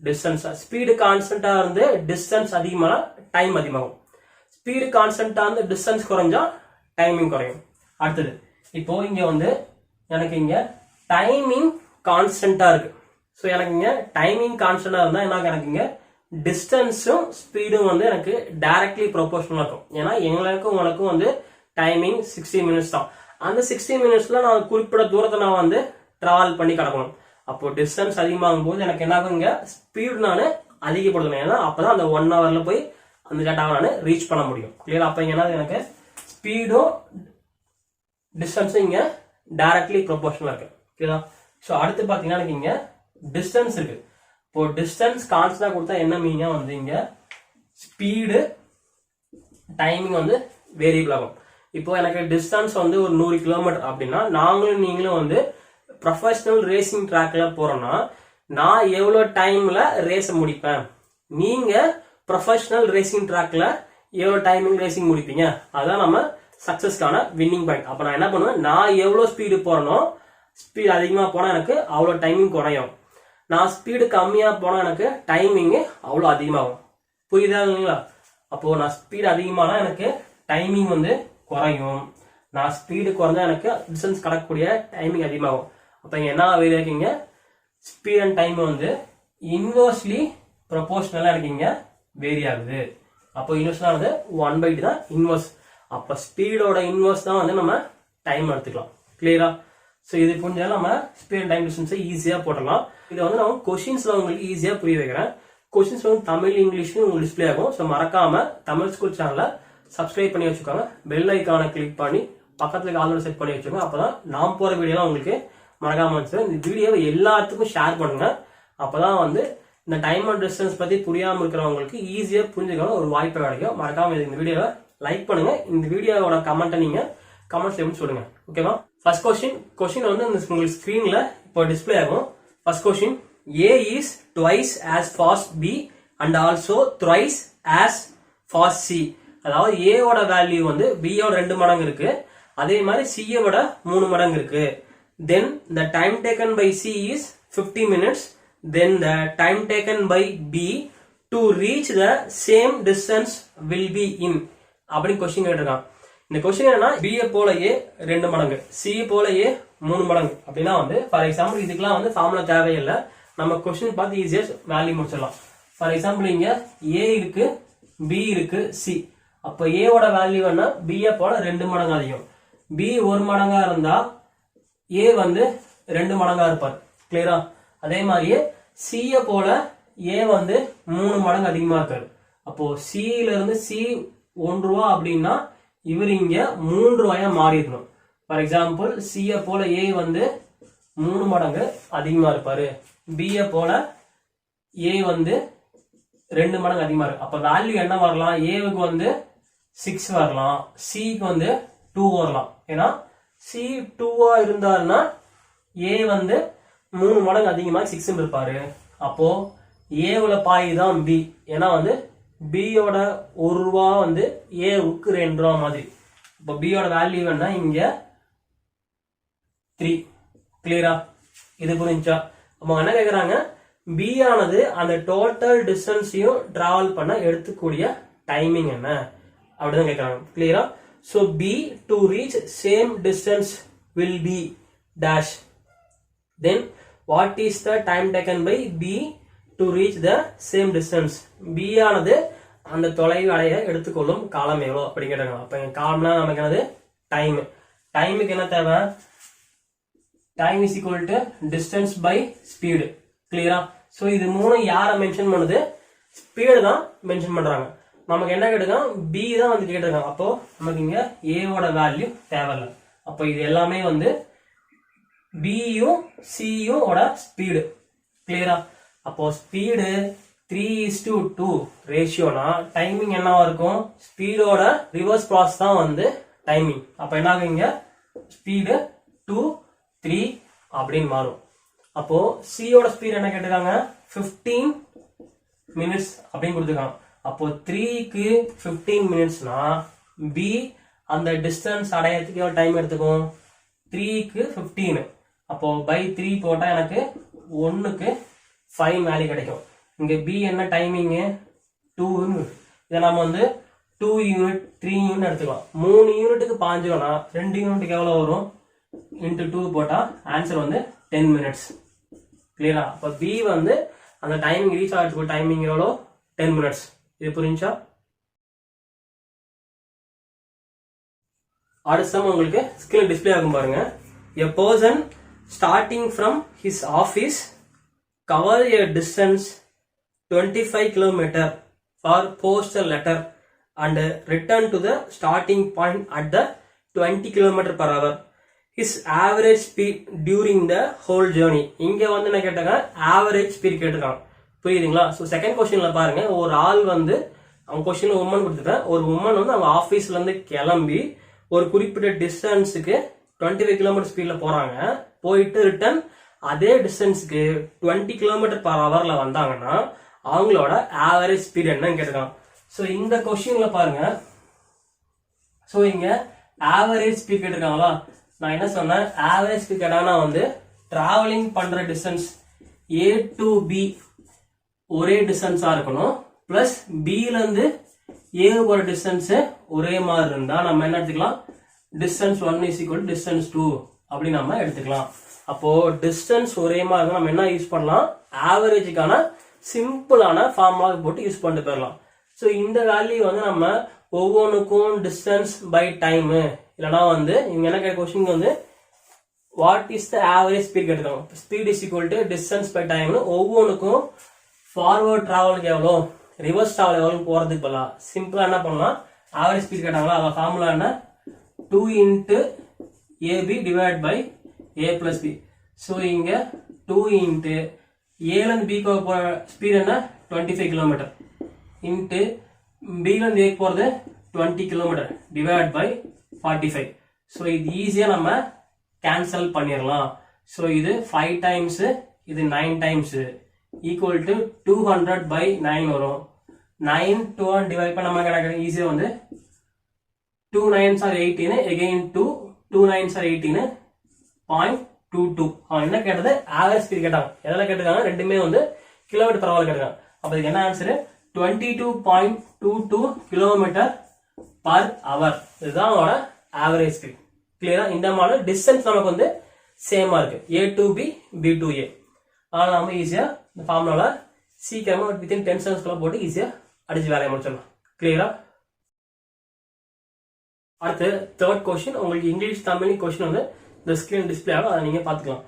டிஸ்டன்ஸ் ஸ்பீடு கான்ஸ்டன்டா இருந்து டிஸ்டன்ஸ் அதிகமான டைம் அதிகமாகும். ஸ்பீடு கான்ஸ்டன்டா இருந்து டிஸ்டன்ஸ் குறைஞ்சா டைமிங் குறையும். அடுத்தது இப்போ இங்க வந்து எனக்கு இங்க டைமிங் கான்ஸ்டன்டா இருக்கு. ஸோ எனக்கு இங்க டைமிங் கான்ஸ்டன்டா இருந்தா என்ன, எனக்கு இங்க டிஸ்டன்ஸும் ஸ்பீடும் வந்து எனக்கு டைரக்ட்லி ப்ரொபோர்ஷனலா இருக்கும். ஏன்னா எங்களுக்கும் உனக்கும் வந்து டைமிங் 60 மினிட்ஸ் தான். அந்த 60 மினிட்ஸ்ல நான் குறிப்பிட்ட தூரத்தை நான் வந்து டிராவல் பண்ணி கிடக்கணும். அப்போ டிஸ்டன்ஸ் அதிகமாகும் போது எனக்கு என்ன ஆகும், இங்க ஸ்பீடு நான் அதிகப்படுத்தணும். ஏன்னா அப்பதான் அந்த 1 ஹவர்ல போய் அந்த டேட்டாவை நான் ரீச் பண்ண முடியும். கிளியர்? அப்ப இங்க என்ன, எனக்கு ஸ்பீடும் டிஸ்டன்ஸும் இங்க டைரக்ட்லி ப்ரொபோர்ஷனலா இருக்கு. ஓகேதா? ஸோ அடுத்து பாத்தீங்கன்னா எனக்கு இங்க டிஸ்டன்ஸ் இருக்கு. இப்போ டிஸ்டன்ஸ் கான்ஸ்டன்டா கொடுத்தா என்ன மீனிங்கா வந்து இங்க ஸ்பீடு டைமிங் வந்து வேரியபிள் ஆகும். இப்போ எனக்கு டிஸ்டன்ஸ் வந்து ஒரு 100 கிலோமீட்டர் அப்படின்னா நாங்களும் நீங்களும் வந்து ப்ரொஃபஷனல் ரேசிங் ட்ராக்ல போறோம்னா நான் எவ்வளவு டைம்ல ரேஸ் முடிப்பேன், நீங்க ப்ரொஃபஷனல் ரேசிங் ட்ராக்ல எவ்வளவு டைமிங் ரேசிங் முடிப்பீங்க, அதான் நம்ம சக்சஸ்க்கான வின்னிங் பாயிண்ட். அப்ப நான் என்ன பண்ணுவேன், நான் எவ்வளவு ஸ்பீடு போறனோ, ஸ்பீடு அதிகமா போனா எனக்கு அவ்வளவு டைமிங் குறையும். நான் ஸ்பீடு கம்மியா போனா எனக்கு டைமிங் அவ்வளவு அதிகமாகும். புரியுதா இல்லைங்களா? அப்போ நான் ஸ்பீடு அதிகமானா எனக்கு டைமிங் வந்து குறையும். நான் ஸ்பீடு குறைஞ்சா எனக்கு டிஸ்டன்ஸ் கடக்கக்கூடிய டைமிங் அதிகமாகும். அப்ப இங்க என்ன வேரி இருக்கீங்க, ஸ்பீட் அண்ட் டைம் வந்து இன்வர்ஸ்லி ப்ரொபோர்ஷனலா இருக்கீங்க வேரி ஆகுது. அப்போ இன்வர்ஸ்லாம் வந்து 1/2 தான் இன்வர்ஸ். அப்ப ஸ்பீடோட இன்வர்ஸ் தான் வந்து நம்ம டைம் எடுத்துக்கலாம். கிளியரா? ஸோ இது புரிஞ்சாலும் நம்ம ஸ்பீட் டைம் டிஸ்டன்ஸை ஈஸியா போடலாம். இதை வந்து நான் கொஸ்டின்ஸ்ல உங்களுக்கு ஈஸியா புரிய வைக்கிறேன். கொஸ்டின்ஸ் வந்து தமிழ் இங்கிலீஷ்லயும் உங்களுக்கு டிஸ்பிளே ஆகும். ஸோ மறக்காம தமிழ் ஸ்கூல் சேனலை சப்ஸ்கிரைப் பண்ணி வச்சுக்கோங்க. பெல் ஐக்கானை கிளிக் பண்ணி பக்கத்துல ஆல்ரெடி செட் பண்ணி வச்சுக்கோங்க. அப்பதான் நான் போற வீடியோலாம் உங்களுக்கு மறக்காம வந்து இந்த வீடியோவை எல்லாத்துக்கும் ஷேர் பண்ணுங்க. அப்பதான் வந்து இந்த டைம் அண்ட் டிஸ்டன்ஸ் பத்தி புரியாம இருக்கிறவங்களுக்கு ஈஸியா புரிஞ்சுக்கலாம் ஒரு வாய்ப்பு கிடைக்கும். மறக்காம இந்த வீடியோவை லைக் பண்ணுங்க. இந்த வீடியோவோட கமெண்ட்டை நீங்க கமெண்ட்ஸ்ல எப்படி சொல்லுங்க. ஓகேவா? ஃபர்ஸ்ட் கொஸ்டின் வந்து உங்களுக்கு ஸ்கிரீன்ல இப்போ டிஸ்பிளே ஆகும். First question, A is twice as fast B and also thrice as fast C. அதாவது A ஓட வேல்யூ வந்து B ஓட 2 மடங்கு இருக்கு, அதே மாதிரி C ஓட 3 மடங்கு இருக்கு. Then the time taken by C is 50 minutes. Then the time taken by B to reach the same distance will be in. அப்படி கொஸ்டின் கேட்டிருக்கான். இந்த கொஸ்டின் என்னன்னா, B போல A 2 மடங்கு, C போல A 3 மடங்கு அப்படின்னா வந்து ஃபார் எக்ஸாம்பிள் இதுக்கெல்லாம் வந்து ஃபார்முலா தேவையில்லை. நம்ம கொஸ்டின் பார்த்து ஈஸியா வேல்யூ முடிச்சிடலாம். ஃபார் எக்ஸாம்பிள் இங்க A இருக்கு, B இருக்கு, C. அப்ப A ஓட வேல்யூ என்ன, B போல 2 மடங்கு அதிகம். B 1 மடங்கா இருந்தா A வந்து 2 மடங்கா இருப்பார். கிளியரா? அதே மாதிரியே C போல A வந்து 3 மடங்கு அதிகமா இருக்காரு. அப்போ C ல இருந்து C 1 ரூபா அப்படின்னா இவர் இங்க 3 ரூபாயா மாறிடணும். ஃபார் எக்ஸாம்பிள் C போல A வந்து 3 மடங்கு அதிகமா இருப்பாரு, B போல A வந்து 2 மடங்கு அதிகமா இருக்கு. அப்ப வேல்யூ என்ன வரலாம், ஏவுக்கு வந்து 6 வரலாம், சிக்கு வந்து 2 வரலாம். ஏன்னா C 2 இருந்தாருன்னா A வந்து 3 மடங்கு அதிகமா 6 இருப்பாரு. அப்போ ஏவுல பாய் தான் B. ஏன்னா வந்து B யோட 1 ரூபா வந்து ஏவுக்கு 2 ரூபா மாதிரி. இப்போ B யோட வேல்யூ என்ன இங்க 3. கிளியரா? இது புரிஞ்சா? அவங்க என்ன கேக்குறாங்க, B ஆனது அந்த டோட்டல் டிஸ்டன்ஸையும் டிராவல் பண்ண எடுத்துக்கூடிய டைமிங் என்ன அப்படிதான் கேக்குறாங்க. கிளியரா? So B to reach same distance will be dash. Then what is the time taken by B to reach the same distance? B ஆனது அந்த தொலைவு அடைய எடுத்துக்கொள்ளும் காலம் எவ்வளவு அப்படி கேட்டாங்க. அப்ப காலம்னா நமக்கு என்னது, டைம். டைமுக்கு என்ன தேவை, time is equal to distance by speed. கிளியரா? ஸோ இது மூணு யாரை மென்ஷன் பண்ணுது? ஸ்பீடு தான் மென்ஷன் பண்றாங்க. நமக்கு என்ன கேட்டுக்கான்? பி தான் வந்து கேட்டிருக்காங்க. அப்போ நமக்கு இங்க ஏவோட வேல்யூ தேவையில்லை. அப்போ இது எல்லாமே வந்து பியும் சியும் ஓட ஸ்பீடு. கிளியரா? அப்போ ஸ்பீடு 3:2 ரேஷியோனா டைமிங் என்னவா இருக்கும்? ஸ்பீடோட ரிவர்ஸ் ப்ராசஸ் தான் வந்து டைமிங். அப்ப என்ன ஆகுங்க? ஸ்பீடு 2, 3 அப்படின்னு மாறும். அப்போ சியோட ஸ்பீட் என்ன கேட்டிருக்காங்க? 15 மினிட்ஸ் அப்படின்னு கொடுத்துருக்காங்க. அப்போ 3க்கு 15 மினிட்ஸ்னா பி அந்த டிஸ்டன்ஸ் அடையறதுக்கு எவ்வளவு டைம் எடுத்துக்கும்? 3க்கு 15. அப்போ பை 3 போட்டா எனக்கு 1க்கு 5 வேல்யூ கிடைக்கும். இங்க பி என்ன டைமிங்? 2. இதை நம்ம வந்து 2 யூனிட் 3 யூனிட் எடுத்துக்கலாம். 3 யூனிட்டுக்கு பாஞ்சோம்னா 2 யூனிட்டுக்கு எவ்வளவு வரும்? இன்டு 2 போட்டா ஆன்சர் வந்து 10 மினிட்ஸ். கிளியரா? அப்ப பி வந்து அந்த டைமிங் ரீச் ஆகிறதுக்கு டைமிங் எவ்வளோ? 10 மினிட்ஸ். இது புரிஞ்சா? அடுத்த உங்களுக்கு ஸ்கிரீன் டிஸ்பிளே ஆகும் பாருங்க. A person starting from his office cover a distance 25 km for postal letter and return to the starting point at the 20 km per hour. His average speed during the whole journey. இங்க வந்து என்ன கேட்டாங்க? Average speed கேட்டிருக்காங்க. புரியுதுங்களா? So second கொஸ்டின்ல பாருங்க, ஒரு ஆள் வந்து அவங்க கொஸ்டின்ல உமன் கொடுத்துருக்கேன். ஒரு உமன் வந்து அவங்க ஆஃபீஸ்ல இருந்து கிளம்பி ஒரு குறிப்பிட்ட டிஸ்டன்ஸுக்கு 25 கிலோமீட்டர் ஸ்பீட்ல போறாங்க. போயிட்டு ரிட்டர்ன் அதே டிஸ்டன்ஸுக்கு 20 கிலோமீட்டர் பர் ஹவர்ல வந்தாங்கன்னா அவங்களோட ஆவரேஜ் ஸ்பீட் என்னன்னு கேட்டிருக்காங்க. ஸோ இந்த கொஸ்டின்ல பாருங்க, ஸோ இங்க ஆவரேஜ் ஸ்பீட் கேட்டிருக்காங்களா? நான் என்ன சொன்னேன்? ஆவரேஜ் ஸ்பீட் கேட்டாங்கன்னா வந்து டிராவலிங் பண்ற டிஸ்டன்ஸ் ஏ டு பி ஒரே டிஸ்டன்ஸா இருக்கணும். பிளஸ் பில இருந்து ஏ போற டிஸ்டன்ஸ் ஒரே மாதிரி இருந்தா நம்ம என்ன எடுத்துக்கலாம்? டிஸ்டன்ஸ் 1 இஸ் ஈக்குவல் டிஸ்டன்ஸ் 2 அப்படி நம்ம எடுத்துக்கலாம். அப்போ டிஸ்டன்ஸ் ஒரே மாதிரி இருந்தா நம்ம என்ன யூஸ் பண்ணலாம்? ஆவரேஜுக்கான சிம்பிளான ஃபார்முலா போட்டு யூஸ் பண்ணிட்டு போயிடலாம். ஸோ இந்த வேல்யூ வந்து நம்ம ஒவ்வொன்றுக்கும் டிஸ்டன்ஸ் பை டைம் இல்லைனா வந்து இவங்க என்ன கேட்க கொஸ்டின் வந்து what is the average speed கேட்டுருக்காங்க. Speed is equal to distance by டைம்னு ஒவ்வொன்றுக்கும் ஃபார்வர்ட் டிராவலுக்கு எவ்வளோ, ரிவர்ஸ் டிராவல் எவ்வளோ போறதுக்கு போகலாம். சிம்பிளா என்ன பண்ணலாம்? ஆவரேஜ் ஸ்பீட் கேட்டாங்களா? அதோட ஃபார்முலா என்ன? 2 into AB divide by A plus B. So இங்க 2 இன்ட்டு ஏலேருந்து பிக்கு போற ஸ்பீட் என்ன? 25 கிலோமீட்டர் இன்ட்டு பிலேருந்து ஏக்கு போறது 20 கிலோமீட்டர் டிவைட் பை 45. ஸோ இது ஈஸியா நம்ம கேன்சல் பண்ணிடலாம். ஸோ இது 5 டைம்ஸ், இது 9 டைம்ஸ் ஈக்குவல் டு 200 by 9 வரும். 9 2 டிவைட் பண்ண நம்ம கிடைக்கிற ஈஸியா வந்து 2 9s are 18 again 2 2 9s are 18 0.22. அவன் என்ன கேட்டது? ஆவரேஜ் ஸ்பீட் கேட்டாங்க. எதெல்லாம் கேட்டிருக்காங்க? ரெண்டுமே வந்து கிலோமீட்டர் பரவாயில்ல கேட்டிருக்காங்க. அப்ப இதுக்கு என்ன ஆன்சர்? 22.22 kilometre per hour. இதுதான் அவனோட ஆவரேஜ் ஸ்பீட். கிளியரா? இந்த மாதிரி டிஸ்டன்ஸ் நமக்கு வந்து சேமா இருக்கு, A to B, B to A. அதனால நம்ம ஈஸியா இந்த ஃபார்முலால சீக்கிரமா வித்தின் 10 செகண்ட்ஸ்க்குள்ள போட்டு ஈஸியா அடிச்சு வேலையை முடிச்சிடலாம். கிளியரா? அடுத்து தேர்ட் கொஸ்டின். உங்களுக்கு இங்கிலீஷ் தமிழ் கொஸ்டின் வந்து இந்த ஸ்கிரீன் டிஸ்பிளே ஆகும், அதை நீங்க பாத்துக்கலாம்.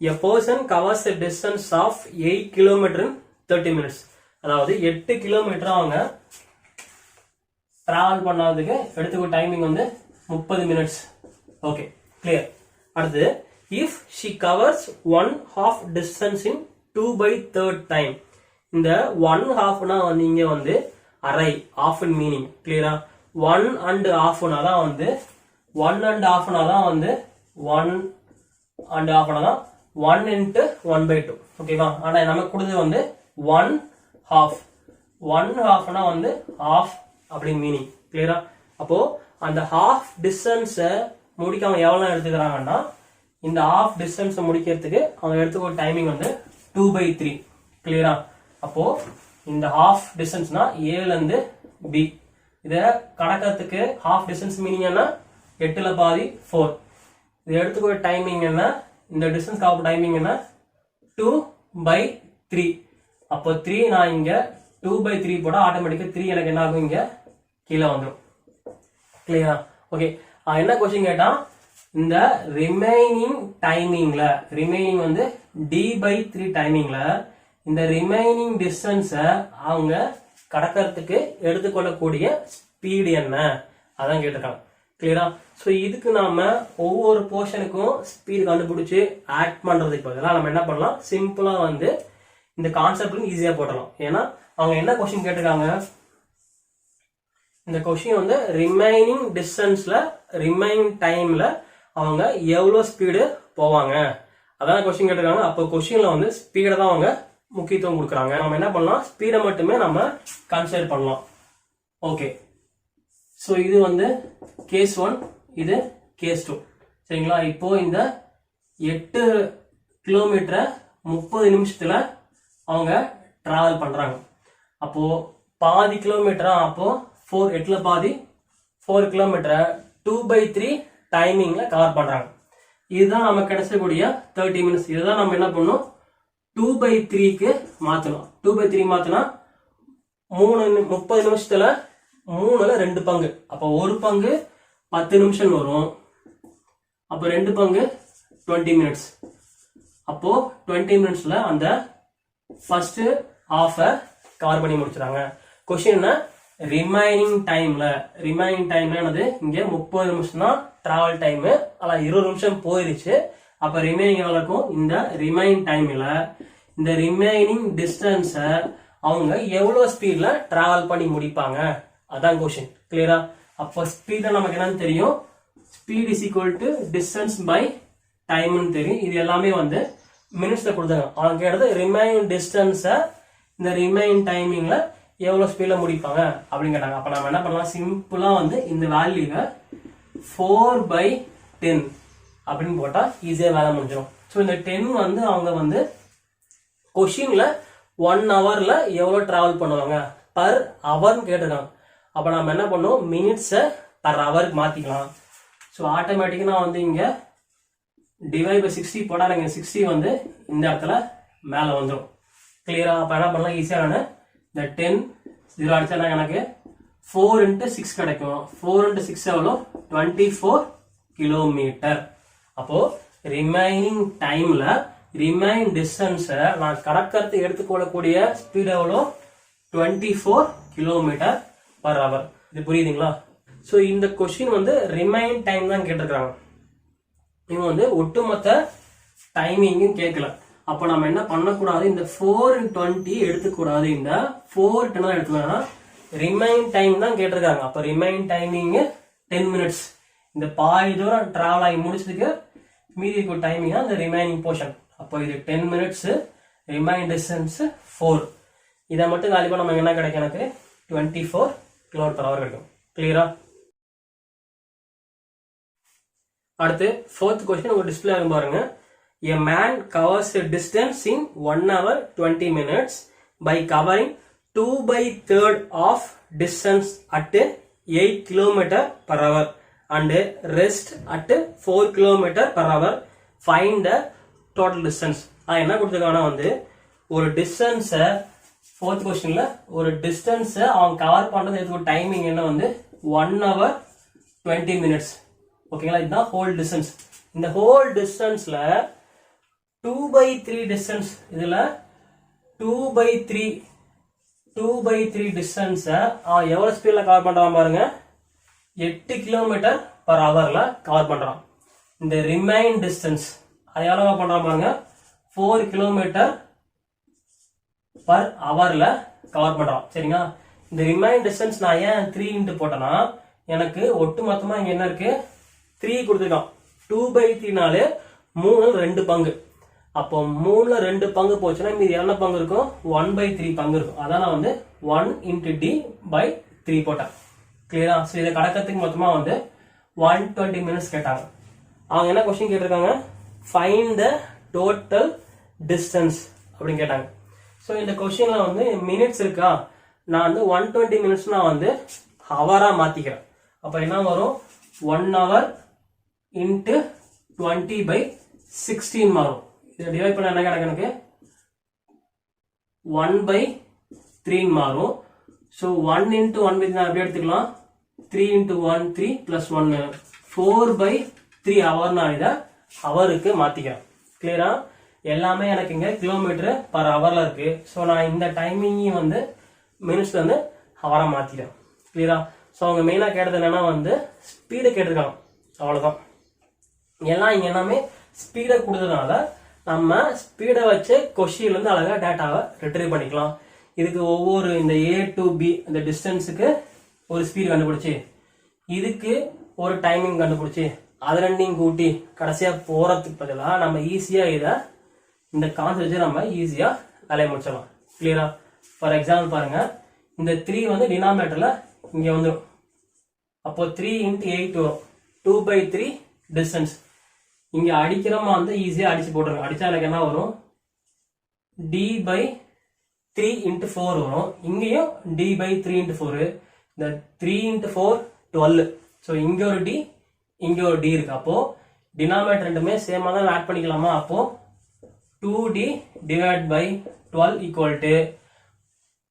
A person covers a distance of 8 km in 30 minutes. அதாவது 8 கிலோமீட்டர் அவங்க டிராவல் பண்ணாததுக்கு எடுத்துக்க டைமிங் வந்து 30 மினிட்ஸ். Okay, clear. அடுத்து if she covers 1/2 distance in 2/3 time. இந்த 1/2னா வந்து இங்க வந்து அரை, half in meaning. கிளியரா? 1 and half தான் வந்து 1 and half தான் வந்து 1 and half தான் 1 into 1/2. ஓகேவா? ஆனா நமக்கு கொடுத்தது வந்து 1/2. 1/2னா வந்து half அப்படின்னு மீனிங். கிளியரா? அப்போ அந்த half distance முடிக்க அவங்க எவ்வளவு எடுத்துக்கிறாங்கன்னா, இந்த half distance முடிக்கிறதுக்கு அவங்க எடுத்துக்க டைமிங் வந்து 2/3. கிளியரா? அப்போ இந்த half distanceனா ஏல இருந்து பி. இத கடக்கிறதுக்கு half distance மீனிங் என்ன? 8ல பாதி 4. இது எடுத்துக்க டைமிங் என்ன? இந்த டிஸ்டன்ஸ் காப்பு டைமிங் என்ன? 2/3. அப்போ 3 நான் இங்க 2/3 போட்டா ஆட்டோமேட்டிக்கா 3 எனக்கு என்ன ஆகும்? இங்க கீழே வந்துடும். கிளியரா? ஓகே. என்ன கொஸ்டின் கேட்டா? இந்த ரிமைனிங் டைமிங்ல ரிமைனிங் வந்து d/3 டைமிங்ல இந்த ரிமைனிங் டிஸ்டன்ஸ அவங்க கடக்கிறதுக்கு எடுத்துக்கொள்ளக்கூடிய ஸ்பீடு என்ன அதான் கேட்டிருக்காங்க. கிளியரா? ஸோ இதுக்கு நாம ஒவ்வொரு போர்ஷனுக்கும் ஸ்பீடு கண்டுபிடிச்சு ஆட் பண்றதுக்கு பதிலாக நம்ம என்ன பண்ணலாம், சிம்பிளா வந்து இந்த கான்செப்ட் ஈஸியா போடலாம். ஏன்னா அவங்க என்ன கொஸ்டின் கேட்டிருக்காங்க, இந்த கொஸ்டின் வந்து ரிமைனிங் டிஸ்டன்ஸ்ல ரிமைனிங் டைம்ல அவங்க எவ்வளவு ஸ்பீடு போவாங்க அதான் கொஸ்டின் கேட்டிருக்காங்க. அப்போ கொஸ்டின்ல வந்து ஸ்பீடை தான் அவங்க முக்கியத்துவம் கொடுக்குறாங்க. நம்ம என்ன பண்ணலாம், ஸ்பீடை மட்டுமே நம்ம கன்சிடர் பண்ணலாம். ஓகே, ஸோ இது வந்து கேஸ் 1, இது கேஸ் 2. சரிங்களா? இப்போ இந்த 8 கிலோமீட்டரை 30 நிமிஷத்துல அவங்க டிராவல் பண்றாங்க. அப்போ பாதி கிலோமீட்டரா, அப்போ 8ல பாதி 4 கிலோமீட்டரை 2/3 டைமிங்ல கவர் பண்றாங்க. இதுதான் நமக்கு கிடைச்சக்கூடிய 30 மினிட்ஸ். இதுதான் நம்ம என்ன பண்ணணும், 2/3க்கு மாத்தணும். 2/3 மாத்தினா 30 நிமிஷத்துல 3ல 2 பங்கு. அப்போ ஒரு பங்கு 10 நிமிஷம் வரும். அப்போ 2 பங்கு 20 மினிட்ஸ். அப்போ 20 மினிட்ஸ்ல அந்த ஃபர்ஸ்ட் ஹாஃப கவர் பண்ணி முடிச்சுறாங்க. கொஸ்டின் ரிமைனிங் டைம்ல என்னது, இங்க 30 நிமிஷம் தான் டிராவல் டைம், ஆனா 20 நிமிஷம் போயிருச்சு. அப்ப ரிமைனிங் எவ்வளவு இருக்கும், இந்த ரிமைனிங் டைம்ல இந்த ரிமைனிங் டிஸ்டன்ஸ அவங்க எவ்வளவு ஸ்பீட்ல டிராவல் பண்ணி முடிப்பாங்க அதான் கொஸ்டின். கிளியரா? அப்போ ஸ்பீட் நமக்கு என்னன்னு தெரியும், speed is equal to distance by டைம்னு தெரியும். இது எல்லாமே வந்து மினிட்ஸ்ல கொடுத்தாங்க. அவங்க கேட்டது ரிமைனிங் டிஸ்டன்ஸ இந்த ரிமைனிங் டைமிங்ல எவ்வளவு ஸ்பீட்ல முடிப்பாங்க அப்படின்னு கேட்டாங்க. அப்ப நம்ம என்ன பண்ணலாம், சிம்பிளா வந்து இந்த வேல்யூவை 4/10 அப்படின்னு போட்டா ஈஸியா வேலை முடிஞ்சிடும். ஸோ இந்த 10 வந்து அவங்க வந்து கொஸ்டின்ல 1 ஹவர்ல எவ்வளவு டிராவல் பண்ணுவாங்க பர் ஹவர்னு கேட்டிருக்காங்க. அப்ப நம்ம என்ன பண்ணுவோம், மினிட்ஸை பர் ஹவருக்கு மாத்திக்கலாம். ஸோ ஆட்டோமேட்டிக்கா வந்து இங்க டிவைட் பை 60 போட்டா எனக்கு 60 வந்து இந்த இடத்துல மேல வந்துடும். கிளியரா? அப்ப என்ன பண்ணலாம், ஈஸியா நான் இந்த 10 0 அடிச்சா எனக்கு 4 × 6 கிடைக்கும். 4 × 6 எவ்வளோ, 24 கிலோமீட்டர். அப்போ ரிமைனிங் டைம்ல ரிமைனிங் டிஸ்டன்ஸ நான் கடக்கிறது எடுத்துக்கொள்ளக்கூடிய ஸ்பீட் எவ்வளோ, 24 கிலோமீட்டர் பர் ஹவர். இது புரியுதுங்களா? ஸோ இந்த கொஸ்டின் வந்து ரிமைன் டைம் தான் கேட்டிருக்காங்க. இவங்க வந்து ஒட்டுமொத்த டைமிங்கும் கேட்கல. அப்ப நம்ம என்ன பண்ணக்கூடாது, இந்த 4 × 20 எடுத்துக்கூடாது, இந்த 4 × 10 எடுத்துக்கலாம். ரிமைன் டைம் தான் கேட்டிருக்காங்க. அப்ப ரிமைன் டைமிங் 10 மினிட்ஸ். இந்த பாதி தூரம் டிராவல் ஆகி முடிச்சதுக்கு மீதி இருக்க டைமிங் தான் இந்த ரிமைனிங் போர்ஷன். அப்போ இது 10 மினிட்ஸ், ரிமைன் டிஸ்டன்ஸ் 4. இதை மட்டும் காலிப்பா நம்ம என்ன கிடைக்கும், எனக்கு 24 km/h கிடைக்கும். கிளியரா? அடுத்து 4th கொஸ்டின் உங்க டிஸ்பிளே ஆகும் பாருங்க. A man covers a distance in 1 hour 20 minutes by covering 2/3 of distance at 8 km/h and rest at 4 km/h. Find the total distance. என்ன கொடுத்துருக்காங்கன்னா வந்து ஒரு டிஸ்டன்ஸ 4th கொஸ்டின்ல ஒரு டிஸ்டன்ஸ அவங்க கவர் பண்றது எதுக்கு டைமிங் என்ன வந்து 1 hour 20 minutes. ஓகேங்களா? இதுதான் ஹோல் டிஸ்டன்ஸ். இந்த ஹோல் டிஸ்டன்ஸ்ல 2/3 டிஸ்டன்ஸ், இதுல 2/3 டிஸ்டன்ஸ எவ்வளவு ஸ்பீட்ல கவர் பண்றான் பாருங்க, 8 km/h கவர் பண்றான். இந்த ரிமைன் டிஸ்டன்ஸ் அது எவ்வளவு பண்றான் பாருங்க, 4 km/h கவர் பண்றான். சரிங்களா? இந்த ரிமைன் டிஸ்டன்ஸ் நான் ஏன் 3 × போட்டேன்னா, எனக்கு ஒட்டு மொத்தமா இங்க என்ன இருக்கு, 3 கொடுத்துருக்கான். 2/3 3 2 பங்கு. அப்போ 3ல 2 பங்கு போச்சுன்னா மீதி என்ன பங்கு இருக்கும், 1/3 பங்கு இருக்கும். அதான் நான் வந்து 1 × d/3 போட்டேன். கிளியரா? ஸோ இதை கடக்கிறதுக்கு மொத்தமா வந்து 120 மினிட்ஸ் கேட்டாங்க. அவங்க என்ன கொஸ்டின் கேட்டிருக்காங்க, ஃபைண்ட் த டோட்டல் டிஸ்டன்ஸ் அப்படின்னு கேட்டாங்க. ஸோ இந்த கொஸ்டின்ல வந்து மினிட்ஸ் இருக்கா, நான் வந்து 120 மினிட்ஸ் நான் வந்து ஹவரா மாத்திக்கிறேன். அப்ப என்ன வரும், 1 hour × 20/16 மாறும். இதை டிவைட் பண்ண என்ன கிடைக்கும், எனக்கு 1/3 மாறும். ஸோ 1 × 1/3 அப்படியே எடுத்துக்கலாம். 3 × 1 3 + 1 4/3 3 ஹவர்னா இதை ஹவருக்கு மாத்திக்கிறேன். கிளியரா? எல்லாமே எனக்கு இங்க கிலோமீட்டர் பர் ஹவர்ல இருக்கு. ஸோ நான் இந்த டைமிங்கையும் வந்து மினிட்ஸ்ல இருந்து ஹவரா மாத்திட்டேன். கிளியரா? ஸோ அவங்க மெயினா கேட்டது என்னன்னா வந்து ஸ்பீடை கேட்டிருக்காங்க. அவ்வளவுதான். எல்லாம் இங்க எல்லாமே ஸ்பீடை கொடுத்ததுனால நம்ம ஸ்பீடை வச்சு கொஸ்டின்ல இருந்து அழகா டேட்டாவை ரிட்ரீவ் பண்ணிக்கலாம். இதுக்கு ஒவ்வொரு இந்த A to B இந்த டிஸ்டன்ஸுக்கு ஒரு ஸ்பீடு கண்டுபிடிச்சு, இதுக்கு ஒரு டைமிங் கண்டுபிடிச்சு, அது ரெண்டையும் கூட்டி கடைசியா போறதுக்கு பதிலாக நம்ம ஈஸியா இதை இந்த கான்செப்ட் வச்சு நம்ம ஈஸியா வேலையை முடிச்சிடலாம். கிளியரா? ஃபார் எக்ஸாம்பிள் பாருங்க, இந்த 3 வந்து டினாமினேட்டர்ல இங்க வந்துடும். அப்போ 3 × 8 வரும். 2/3 டிஸ்டன்ஸ். இங்க அடிக்கிறோமா வந்து ஈஸியா அடிச்சு போட்டுருங்க. அடிச்சா எனக்கு என்ன வரும்? D/3 × 4 வரும். இங்கேயும் D/3 × 4. இந்த 3 × 4 12. ஸோ இங்க ஒரு D, இங்க ஒரு D இருக்கு. அப்போ டினாமினேட்டர் ரெண்டுமே சேமா தான் ஆட் பண்ணிக்கலாமா? அப்போ 2D / 12 ஈக்குவல் டு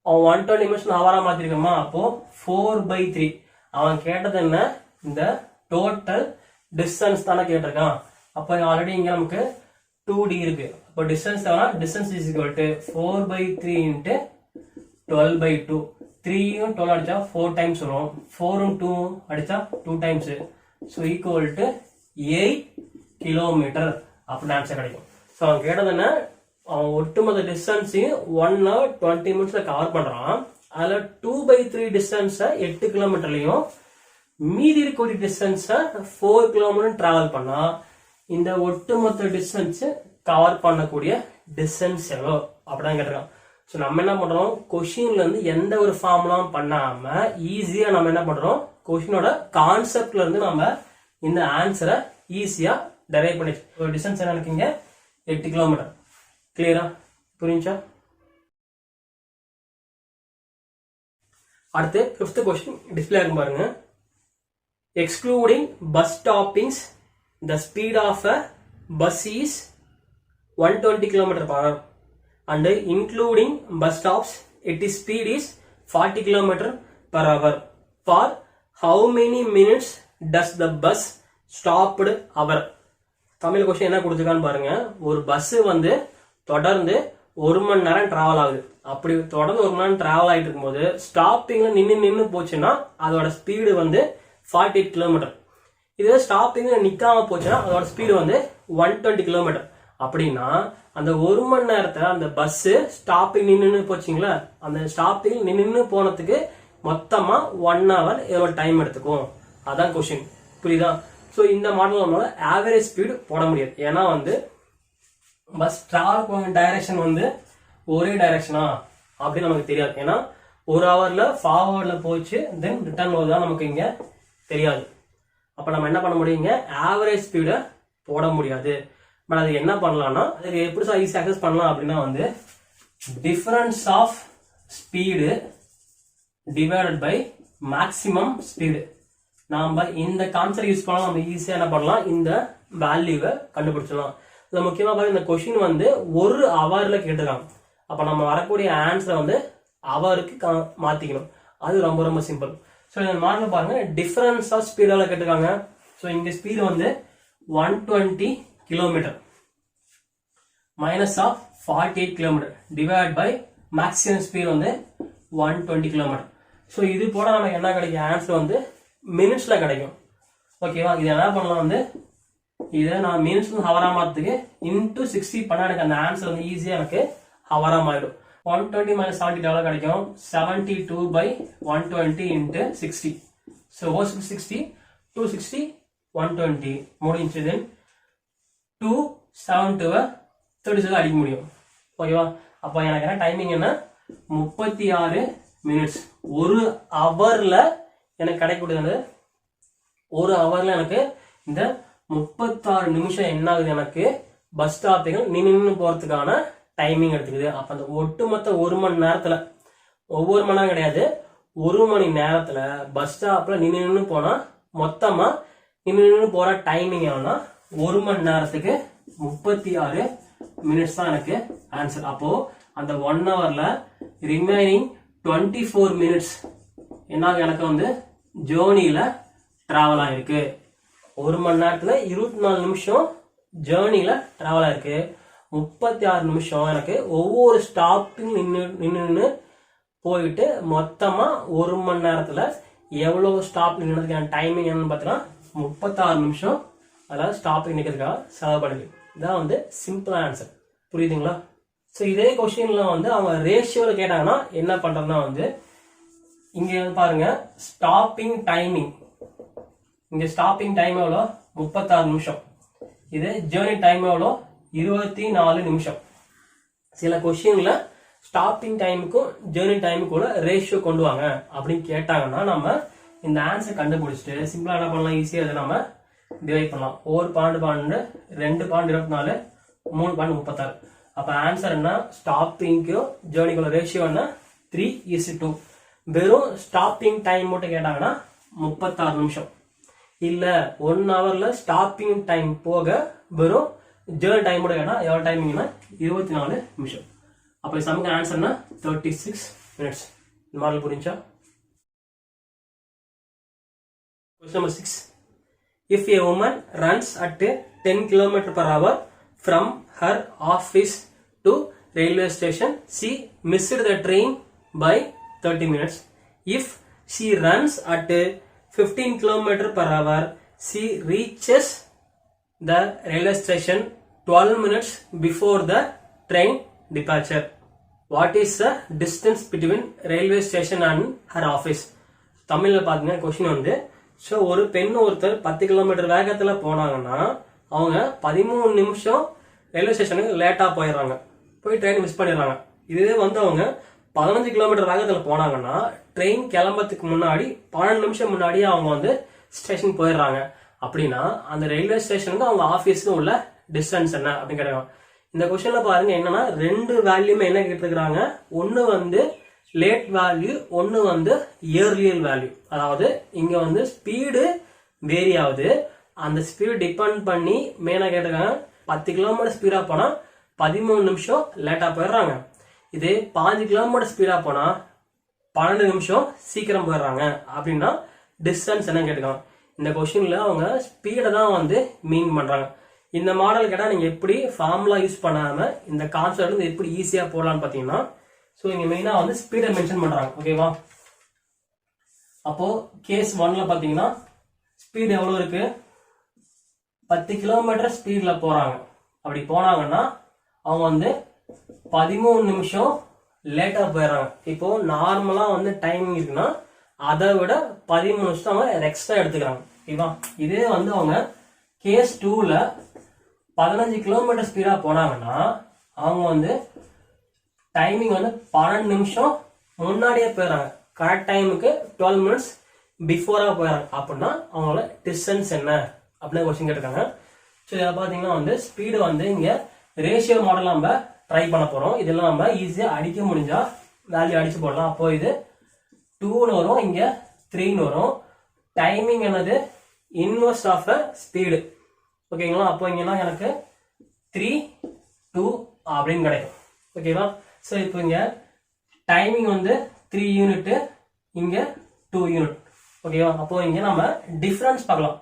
120 நிமிஷம் ஹவரா மாத்திருக்கோமா? அப்போ 4/3. அவன் கேட்டது என்ன? இந்த டோட்டல் டிஸ்டன்ஸ் தானே கேட்டிருக்கான். அப்போ ஆல்ரெடி இங்க நமக்கு 2D இருக்கு. அப்போ distance distance is equal to 4/3 × 12/2. 3யும் 12 அடிச்சா 4 டைம்ஸ் வரும். 4ம் 2 அடிச்சா 2 times. So equal to 8 kilometre அப்படின்னு ஆன்சர் கிடைக்கும். ஸோ அவன் கேட்டது என்ன? அவன் ஒட்டுமொத்த டிஸ்டன்ஸையும் 1 hour 20 minutesல கவர் பண்றான். அதுல 2/3 டிஸ்டன்ஸை 8 கிலோமீட்டர்லயும் மீதி இருக்கக்கூடிய டிஸ்டன்ஸை 4 கிலோமீட்டர் டிராவல் பண்ணா இந்த ஒட்டுமொத்த டிஸ்டன்ஸ் கவர் பண்ணக்கூடிய டிஸ்டன்ஸ் எவ்வளோ அப்படிதான் கேட்டிருக்கான். ஸோ நம்ம என்ன பண்றோம்? கொஸ்டின்ல இருந்து எந்த ஒரு ஃபார்முலாம் பண்ணாம ஈஸியா நம்ம என்ன பண்றோம்? கொஸ்டினோட கான்செப்ட்ல இருந்து நம்ம இந்த ஆன்சரை ஈஸியா டெரைவ் பண்ணி டிஸ்டன்ஸ் என்ன இருக்கீங்க? 8 கிலோமீட்டர். கிளியரா? புரிஞ்சா? அடுத்து 5th கொஸ்டின் டிஸ்பிளே ஆகும் பாருங்க. Excluding bus stoppings the speed of a bus is 120 km/h and including bus stops its speed is 40 km/h. For how many minutes does the bus stopped hour? Tamil question என்ன கொடுத்துருக்கான்னு பாருங்க. ஒரு bus வந்து தொடர்ந்து 1 மணி நேரம் travel ஆகுது. அப்படி தொடர்ந்து 1 மணி நேரம் டிராவல் ஆகிட்டு இருக்கும்போது ஸ்டாப்பிங்ல நின்று போச்சுன்னா அதோட ஸ்பீடு வந்து 40 கிலோமீட்டர். இதுவே ஸ்டாப்பிங் நிக்காம போச்சுன்னா அதோட ஸ்பீடு வந்து 120 கிலோமீட்டர். அப்படின்னா அந்த 1 மணி நேரத்துல அந்த பஸ் ஸ்டாப்பிங் நின்று போச்சுங்களா, அந்த ஸ்டாப்பிங் நின்று போனதுக்கு மொத்தமா 1 hour எவ்வளவு டைம் எடுத்துக்கும், அதான் கொஸ்டின். புரியுதா? ஸோ இந்த மாடல் நம்மளால ஆவரேஜ் ஸ்பீடு போட முடியாது. ஏன்னா வந்து பஸ் டிராவல் போன டைரக்ஷன் வந்து ஒரே டைரக்ஷனா அப்படின்னு நமக்கு தெரியாது. ஏன்னா 1 hourல ஃபார்வர்ட்ல போச்சு, தென் ரிட்டர்ன் வருதான் நமக்கு இங்க தெரியாது. அப்ப நம்ம என்ன பண்ண முடியுங்க? ஆவரேஜ் ஸ்பீடை போட முடியாது. பட் அது என்ன பண்ணலாம்னா, அதுக்கு எப்படி ஈஸி அக்சஸ் பண்ணலாம் அப்படின்னா வந்து difference of speed divided by maximum speed. நாம இந்த கான்செப்ட் யூஸ் பண்ணலாம். நம்ம ஈஸியா என்ன பண்ணலாம்? இந்த வேல்யூவை கண்டுபிடிச்சிடலாம். இதுல முக்கியமா பாருங்க, இந்த கொஸ்டின் வந்து 1 hourல கேட்டிருக்காங்க. அப்ப நம்ம வரக்கூடிய ஆன்சரை வந்து அவருக்கு மாத்திக்கணும். அது ரொம்ப ரொம்ப சிம்பிள். ஸோ இந்த மாடல் பாருங்க, டிஃபரன்ஸ் ஆஃப் ஸ்பீடால கேட்டிருக்காங்க. ஸோ இங்க ஸ்பீடு வந்து 120 kilometre minus of 48 kilometre divide by maximum speed வந்து 120 கிலோமீட்டர். ஸோ இது போல நமக்கு என்ன கிடைக்கும்? ஆன்சர் வந்து மினிட்ஸ்ல கிடைக்கும். ஓகேவா? இது என்ன பண்ணலாம் வந்து, இதை நான் மினிட்ஸ் ஹவரா மாத்துக்கு இன்டூ 60 பண்ணா எனக்கு அந்த ஆன்சர் வந்து ஈஸியா எனக்கு ஹவரா மாறிடும். 120 minus 70 எவ்வளவு கிடைக்கும்? 72/120 into 60. So 60, 260, 120 முடிஞ்சு. தென் 272 36 அடிக்க முடியும். ஓகேவா? அப்ப எனக்கு என்ன டைமிங் என்ன? 36 மினிட்ஸ். 1 hourல எனக்கு கிடைக்கக்கூடியது 1 hourல எனக்கு இந்த 36 நிமிஷம் என்ன ஆகுது? எனக்கு பஸ் ஸ்டாப்பிங் நின்று போறதுக்கான டைமிங் எடுத்துக்குது. அப்ப அந்த ஒட்டுமொத்த 1 மணி நேரத்துல, ஒவ்வொரு மணி நேரம் கிடையாது, 1 மணி நேரத்துல பஸ் ஸ்டாப்ல நின்று போனா மொத்தமா நின்று போற டைமிங் எவ்வளவுனா 1 மணி நேரத்துக்கு 36 மினிட்ஸ் தான் எனக்கு ஆன்சர். அப்போ அந்த 1 hourல ரிமைனிங் 24 மினிட்ஸ் என்ன எனக்கு வந்து ஜேர்னில டிராவல் ஆயிருக்கு. 1 மணி நேரத்துல 24 நிமிஷம் ஜேர்னில டிராவல் ஆயிருக்கு. 36 நிமிஷம் எனக்கு ஒவ்வொரு ஸ்டாப்பிங் நின்று போயிட்டு மொத்தமா 1 மணி நேரத்துல எவ்வளவு ஸ்டாப் நின்றதுக்கான டைமிங் என்னன்னு பார்த்தீங்கன்னா 36 நிமிஷம். அதாவது ஸ்டாப்பிங் நிற்கிறதுக்காக செலவு பண்ணுது. இதான் வந்து சிம்பிள் ஆன்சர். புரியுதுங்களா? ஸோ இதே கொஸ்டின்ல வந்து அவங்க ரேஷியோல கேட்டாங்கன்னா என்ன பண்றதுன்னா வந்து இங்க பாருங்க ஸ்டாப்பிங் டைமிங். இங்க ஸ்டாப்பிங் டைம் எவ்வளோ 36 நிமிஷம். இது ஜேர்னி டைம் எவ்வளோ 24 நிமிஷம். சில கொஸ்டின்ல ஸ்டாப்பிங் டைமுக்கும் ஜேர்னி டைமுக்குள்ள ரேஷியோ கொண்டு வாங்க அப்படின்னு கேட்டாங்கன்னா நம்ம இந்த ஆன்சர் கண்டுபிடிச்சிட்டு சிம்பிளா என்ன பண்ணலாம், ஈஸியா அதை நம்ம டிவைட் பண்ணலாம். 1.12 2.24 3.36. அப்ப ஆன்சர் என்ன, ஸ்டாப்பிங்க்கும் ஜேர்னிக்குள்ள ரேஷியோ என்ன 3:2. வெறும் ஸ்டாப்பிங் டைம் மட்டும் கேட்டாங்கன்னா 36 நிமிஷம். இல்ல 1 ஹவர்ல ஸ்டாப்பிங் டைம் போக வெறும் ஜேர்னி டைம் மட்டும் கேட்டா எவ்வளவு டைமிங்னா 24 நிமிஷம். அப்ப சமக்கு ஆன்சர்னா 36 minutes. இந்த மாடல் புரிஞ்சா? Question number 6. If a woman runs at 10 km per hour from her office to railway station, she missed the train by 30 minutes. If she runs at 15 km per hour, she reaches the railway station 12 minutes before the train departure. What is the distance between railway station and her office? தமிழ்ல பாத்தீங்கன்னா question வந்து so ஒரு பெண் ஒருத்தர் 10 kilometre வேகத்துல போனாங்கன்னா அவங்க 13 நிமிஷம் ரயில்வே ஸ்டேஷனுக்கு லேட்டா போயிடுறாங்க, போய் ட்ரெயின் மிஸ் பண்ணிடுறாங்க. இதுவே வந்து அவங்க 15 கிலோமீட்டர் வேகத்துல போனாங்கன்னா ட்ரெயின் கிளம்புறதுக்கு முன்னாடி 12 நிமிஷம் முன்னாடியே அவங்க வந்து ஸ்டேஷன் போயிடுறாங்க. அப்படின்னா அந்த ரயில்வே ஸ்டேஷனுக்கு அவங்க ஆபீஸ்க்கு உள்ள டிஸ்டன்ஸ் என்ன அப்படின்னு கேட்கலாம். இந்த கொஸ்டின்ல பாருங்க என்னன்னா 2 வேல்யூமே என்ன கேட்டிருக்கிறாங்க, ஒன்னு வந்து லேட் வேல்யூ, ஒன்னு வந்து இயர்லியர் வேல்யூ. அதாவது இங்க வந்து ஸ்பீடு வேரி ஆகுது, அந்த ஸ்பீடு டிபெண்ட் பண்ணி மெயினா கேட்டிருக்காங்க. 10 கிலோமீட்டர் ஸ்பீடா போனா 13 நிமிஷம் லேட்டா போயிடுறாங்க. இதே 5 கிலோமீட்டர் ஸ்பீடா போனா 12 நிமிஷம் சீக்கிரம் போயிடுறாங்க. அப்படின்னா டிஸ்டன்ஸ் என்ன கேட்டிருக்காங்க. இந்த கொஸ்டின்ல அவங்க ஸ்பீடை தான் வந்து மீன் பண்றாங்க. இந்த மாடல் கேட்டா நீங்க எப்படி ஃபார்முலா யூஸ் பண்ணாம இந்த கான்செப்ட் வந்து எப்படி ஈஸியா போடலாம்னு பாத்தீங்கன்னா, சோ இங்க மெயினா வந்து ஸ்பீடை மென்ஷன் பண்றாங்க. ஓகேவா? அப்போ கேஸ் 1ல பாத்தீங்கன்னா ஸ்பீட் எவ்வளவு இருக்கு, 10 கிலோமீட்டர் ஸ்பீட்ல போறாங்க. அப்படி போனாங்கன்னா அவங்க வந்து 13 நிமிஷம் லேட்டா போயிடுறாங்க. இப்போ நார்மலா வந்து டைமிங் இருக்குன்னா அதை விட 13 நிமிஷம் அவங்க எக்ஸ்ட்ரா எடுத்துக்கிறாங்க. ஓகேவா? இதே வந்து அவங்க கேஸ் 2ல 15 கிலோமீட்டர் ஸ்பீடா போனாங்கன்னா அவங்க வந்து டைமிங் வந்து 12 நிமிஷம் முன்னாடியே போயிடறாங்க. கரெக்ட் டைமுக்கு 12 மினிட்ஸ் பிஃபோரா போயிடறாங்க. அப்படின்னா அவங்களோட டிஸ்டன்ஸ் என்ன அப்படின்னு கொஸ்டின் கேட்டிருக்காங்க. ஸோ இதை பார்த்தீங்கன்னா வந்து ஸ்பீடு வந்து இங்க ரேஷியோ மாடல் நம்ம ட்ரை பண்ண போறோம். இதெல்லாம் நம்ம ஈஸியா அடிக்க முடிஞ்சா வேல்யூ அடிச்சு போடலாம். அப்போ இது 2ன்னு வரும், இங்க 3ன்னு வரும். டைமிங் என்னது இன்வர்ஸ் ஆஃப் ஸ்பீடு. ஓகேங்களா? அப்போ இங்கன்னா எனக்கு 3 2 அப்படின்னு கிடைக்கும். ஓகேவா? ஸோ இப்போ இங்க டைமிங் வந்து 3 யூனிட், இங்க 2 யூனிட். ஓகேவா? அப்போ இங்க நம்ம டிஃபரன்ஸ் பார்க்கலாம்.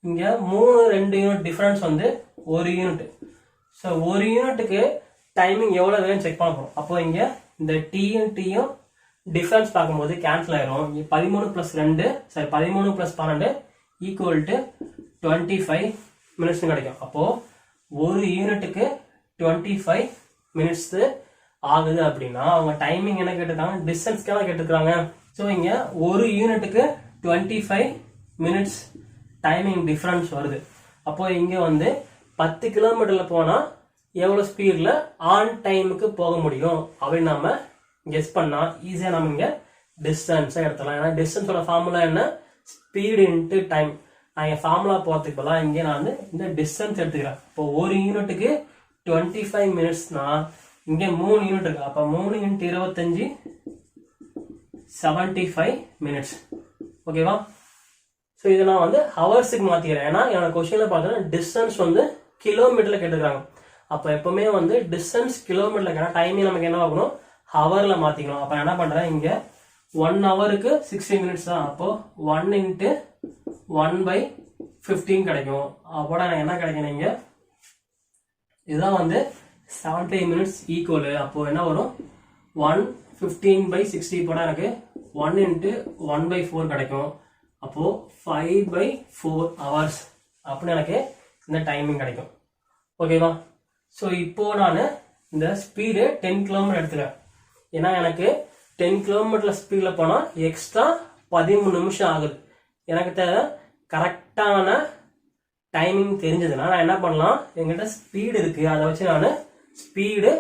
இங்க 2 யூனிட் டிஃபரன்ஸ் வந்து 1 யூனிட். ஸோ 1 யூனிட்டுக்கு டைமிங் எவ்வளவு வேணும்னு செக் பண்ண போறோம். அப்போ இங்க இந்த டீயும் டிஃபரன்ஸ் பார்க்கும்போது கேன்சல் ஆயிரும். 13 + 2 சரி 13 + 12 ஈக்குவல் டு 25 மினிட்ஸ் கிடைக்கும். அப்போ 1 யூனிட்டுக்கு 25 மினிட்ஸ் ஆகுது. அப்படின்னா அவங்க டைமிங் என்ன கேட்டிருக்காங்க, டிஸ்டன்ஸ்க்காக கேட்டிருக்காங்க. ஸோ இங்க 1 யூனிட்டுக்கு 25 மினிட்ஸ் டைமிங் டிஃபரன்ஸ் வருது. அப்போ இங்க வந்து 10 கிலோமீட்டர்ல போனா எவ்வளவு ஸ்பீட்ல ஆன் டைமுக்கு போக முடியும் அப்படின்னு நம்ம கெஸ் பண்ணா ஈஸியா நம்ம இங்க டிஸ்டன்ஸ் எடுத்துலாம். ஏன்னா டிஸ்டன்ஸோட ஃபார்முலா என்ன, ஸ்பீட் இன்ட்டு டைம். நான் ஃபார்முலா போறதுக்கு பதிலாக இங்கே நான் வந்து இந்த டிஸ்டன்ஸ் எடுத்துக்கிறேன். இப்போ 1 யூனிட்டுக்கு 25 மினிட்ஸ்னா இங்கே 3 யூனிட் இருக்கு. அப்போ 3 × 25 75 மினிட்ஸ். ஓகேவா? ஸோ இதை நான் வந்து ஹவர்ஸுக்கு மாத்திக்கிறேன். ஏன்னா என்னோட கொஸ்டின்ல பார்த்தோன்னா டிஸ்டன்ஸ் வந்து கிலோமீட்டர்ல கேட்டுருக்காங்க. அப்போ எப்பவுமே வந்து டிஸ்டன்ஸ் கிலோமீட்டர்ல கேட்டா டைமிங் நமக்கு என்ன ஆகணும், ஹவர்ல மாத்திக்கணும். அப்ப என்ன பண்றேன், இங்க 1 ஹவருக்கு 60 மினிட்ஸ் தான். அப்போ 1 × 1/60 15 கிடைக்கும். அப்போ எனக்கு என்ன கிடைக்கும் இங்க இதுதான் வந்து 75 minutes ஈக்குவல். அப்போ என்ன வரும் 115/60 போட எனக்கு 1 × 1/4 கிடைக்கும். அப்போ 5/4 hours அப்படின்னு எனக்கு இந்த டைமிங் கிடைக்கும். ஓகேவா? ஸோ இப்போ நான் இந்த ஸ்பீடு 10 km எடுத்துக்கிறேன். ஏன்னா எனக்கு 10 km ஸ்பீடில் போனால் எக்ஸ்ட்ரா 13 நிமிஷம் ஆகுது. எனக்கு தேவை கரெக்டான டைமிங் தெரிஞ்சதுன்னா நான் என்ன பண்ணலாம், எங்கிட்ட ஸ்பீடு இருக்கு, அதை வச்சு நான் ஸ்பீடு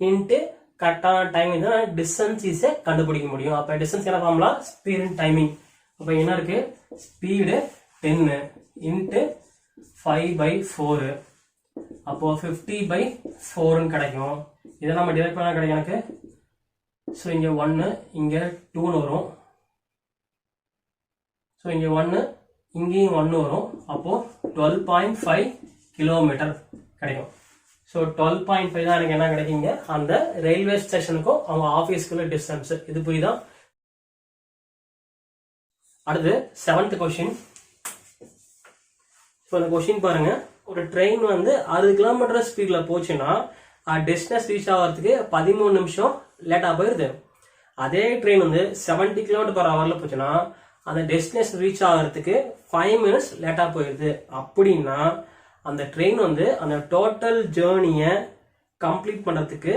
இன்ட்டு கரெக்டான டைமிங் தான் நான் டிஸ்டன்ஸை கண்டுபிடிக்க முடியும். அப்போ டிஸ்டன்ஸ் என்ன ஃபார்முலா, ஸ்பீடு இன் டைமிங். அப்போ என்ன இருக்கு, ஸ்பீடு 10 இன்ட்டு 5/4 அப்போ 50/4 கிடைக்கும். இதை நம்ம டிவைட் பண்ண கிடைக்கும் எனக்கு. ஸோ இங்கே 1 இங்கே 2 வரும். ஸோ இங்கே 1 இங்கேயும் 1 வரும். அப்போ 12.5 கிலோமீட்டர் கிடைக்கும். ஸோ 12.5 தான் எனக்கு என்ன கிடைக்குங்க அந்த ரயில்வே ஸ்டேஷனுக்கும் அவங்க ஆஃபீஸ்க்குள்ள டிஸ்டன்ஸ். இது புரியுதா? அடுத்து 7th கொஸ்டின். ஸோ இந்த கொஸ்டின் பாருங்க, ஒரு ட்ரெயின் வந்து 60 km ஸ்பீட்ல போச்சுன்னா டெஸ்டினேஷன் ரீச் ஆகிறதுக்கு 13 நிமிஷம் லேட்டா போயிருது. அதே ட்ரெயின் வந்து 70 km/h போச்சுன்னா அந்த டெஸ்டினேஷன் ரீச் ஆகிறதுக்கு 5 minutes லேட்டா போயிருது. அப்படின்னா அந்த ட்ரெயின் வந்து அந்த டோட்டல் ஜேர்னியை கம்ப்ளீட் பண்றதுக்கு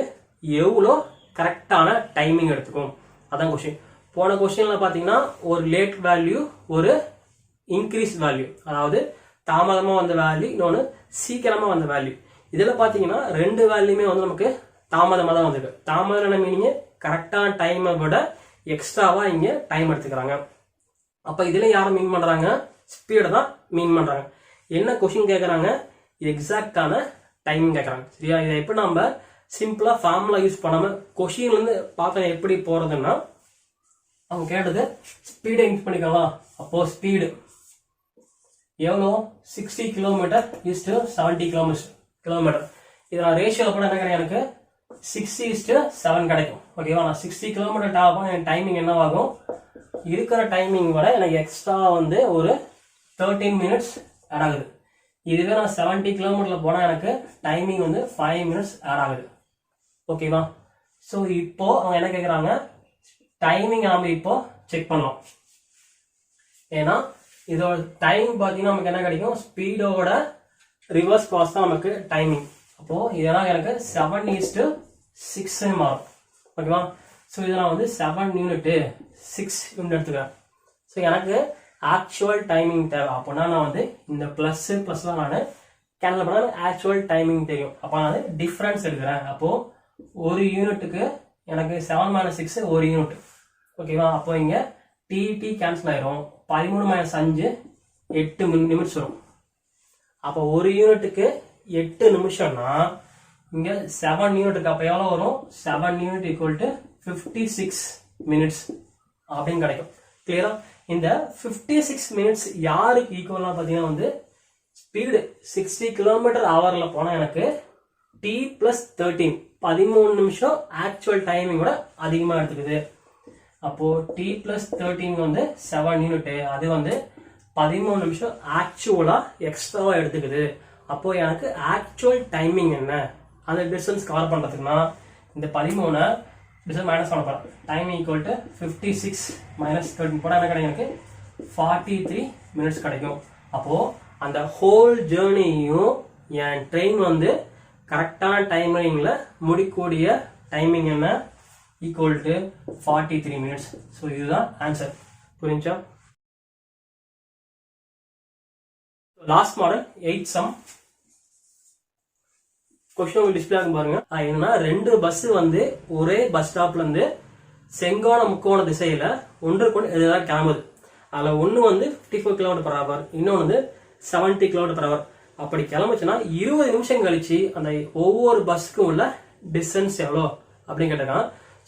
எவ்வளோ கரெக்டான டைமிங் எடுத்துக்கும், அதான் கொஸ்டின். போன கொஸ்டின்ல பாத்தீங்கன்னா ஒரு லேட் வேல்யூ, ஒரு இன்க்ரீஸ் வேல்யூ, அதாவது தாமதமா வந்த வேல்யூ, இன்னொன்று சீக்கிரமா வந்த வேல்யூ. இதுல பாத்தீங்கன்னா ரெண்டு வேல்யூமே வந்து நமக்கு தாமதமா தான் வந்திருக்கு. தாமதம் மீனிங் கரெக்டான டைமை விட எக்ஸ்ட்ராவா இங்க டைம் எடுத்துக்கிறாங்க. அப்ப இதுல யாரை மீன் பண்றாங்க, ஸ்பீடை தான் மீன் பண்றாங்க. என்ன கொஸ்டின் கேட்கறாங்க, எக்ஸாக்டான டைமிங் கேட்கறாங்க. சரியா? இதை எப்படி நம்ம சிம்பிளா ஃபார்முலா யூஸ் பண்ணாம கொஸ்டின்ல இருந்து பார்க்க எப்படி போறதுன்னா, அவங்க கேட்டது ஸ்பீடை யூஸ் பண்ணிக்கலாம். அப்போ ஸ்பீடு எவ்வளோ, 60 km இஸ் டு 70 km. இதை நான் ரேஷியோல போட என்ன கிடைக்கும், எனக்கு 6:7 கிடைக்கும். ஓகேவா? நான் 60 km டிராவல் பண்ண என் டைமிங் என்னவாகும், இருக்கிற டைமிங் விட எனக்கு எக்ஸ்ட்ரா வந்து ஒரு 13 minutes ஆட் ஆகுது. இதுவே நான் 70 km போனால் எனக்கு டைமிங் வந்து 5 minutes ஆட் ஆகுது. ஓகேவா? ஸோ இப்போ அவங்க என்ன கேட்குறாங்க, டைமிங் நம்ம இப்போ செக் பண்ணலாம். ஏன்னா இதோட டைம் பார்த்தீங்கன்னா நமக்கு என்ன கிடைக்கும், ஸ்பீடோட ரிவர்ஸ் ப்ராசஸ் தான் நமக்கு டைமிங். அப்போ இதெல்லாம் எனக்கு 7:6 மாறும். ஓகேவா? ஸோ இதெல்லாம் வந்து 7 யூனிட் 6 யூனிட் எடுத்துக்கிறேன். ஸோ எனக்கு ஆக்சுவல் டைமிங் தேவை. அப்போனா நான் வந்து இந்த ப்ளஸ்லாம் நான் கேன்சல் பண்ண ஆக்சுவல் டைமிங் தெரியும். அப்போ நான் வந்து டிஃப்ரென்ஸ் எடுக்கிறேன். அப்போ ஒரு யூனிட்டுக்கு எனக்கு 7 - 6 ஒரு யூனிட். ஓகேவா? அப்போ இங்க டி கேன்சல் ஆயிரும். 13 - 5 8 நிமிஷம் வரும். அப்போ ஒரு யூனிட்டுக்கு 8 நிமிஷம்னா இங்க 7 யூனிட்டுக்கு அப்ப எவ்வளவு வரும், 7 யூனிட் ஈக்குவல் டு 56 மினிட்ஸ் அப்படின்னு கிடைக்கும். கிளியரா? இந்த 56 மினிட்ஸ் யாருக்கு ஈக்குவலா பாத்தீங்கன்னா வந்து ஸ்பீடு 60 km/h போனா எனக்கு டி பிளஸ் 13 நிமிஷம் ஆக்சுவல் டைமிங் விட அதிகமா எடுத்துக்குது. அப்போ டி பிளஸ் 13 வந்து 7 யூனிட், அது வந்து 13 நிமிஷம் ஆக்சுவலா எக்ஸ்ட்ராவா எடுத்துக்குது. அப்போ எனக்கு ஆக்சுவல் டைமிங் என்ன, அந்த டிஸ்டன்ஸ் கவர் பண்றதுக்குன்னா இந்த 13 டிஸ்டன்ஸ் மைனஸ் பண்ண போறேன். டைம் ஈக்குவல் டு 56 - 13 போட என்ன கிடைக்கும், எனக்கு 43 மினிட்ஸ் கிடைக்கும். அப்போ அந்த ஹோல் ஜேர்னியும் என் ட்ரெயின் வந்து கரெக்டான டைமிங்ல முடிக்கூடிய டைமிங் என்ன, ஈக்குவல் டு 43 மினிட்ஸ். ஸோ இதுதான் ஆன்சர். புரிஞ்சா? Last model 8th sum. Question display ஆகும் பாருங்க. என்னன்னா 2 பஸ் வந்து ஒரே பஸ் ஸ்டாப்ல இருந்து செங்கோண முக்கோண திசையில ஒன்றுக்கு எதிராக கிளம்புது. அதுல ஒண்ணு வந்து 54 km/h, இன்னொன்னு வந்து 70 km/h. அப்படி கிளம்புச்சுன்னா 20 நிமிஷம் கழிச்சு அந்த ஒவ்வொரு பஸ்க்கும் உள்ள டிஸ்டன்ஸ் எவ்வளோ அப்படின்னு கேட்டாங்க.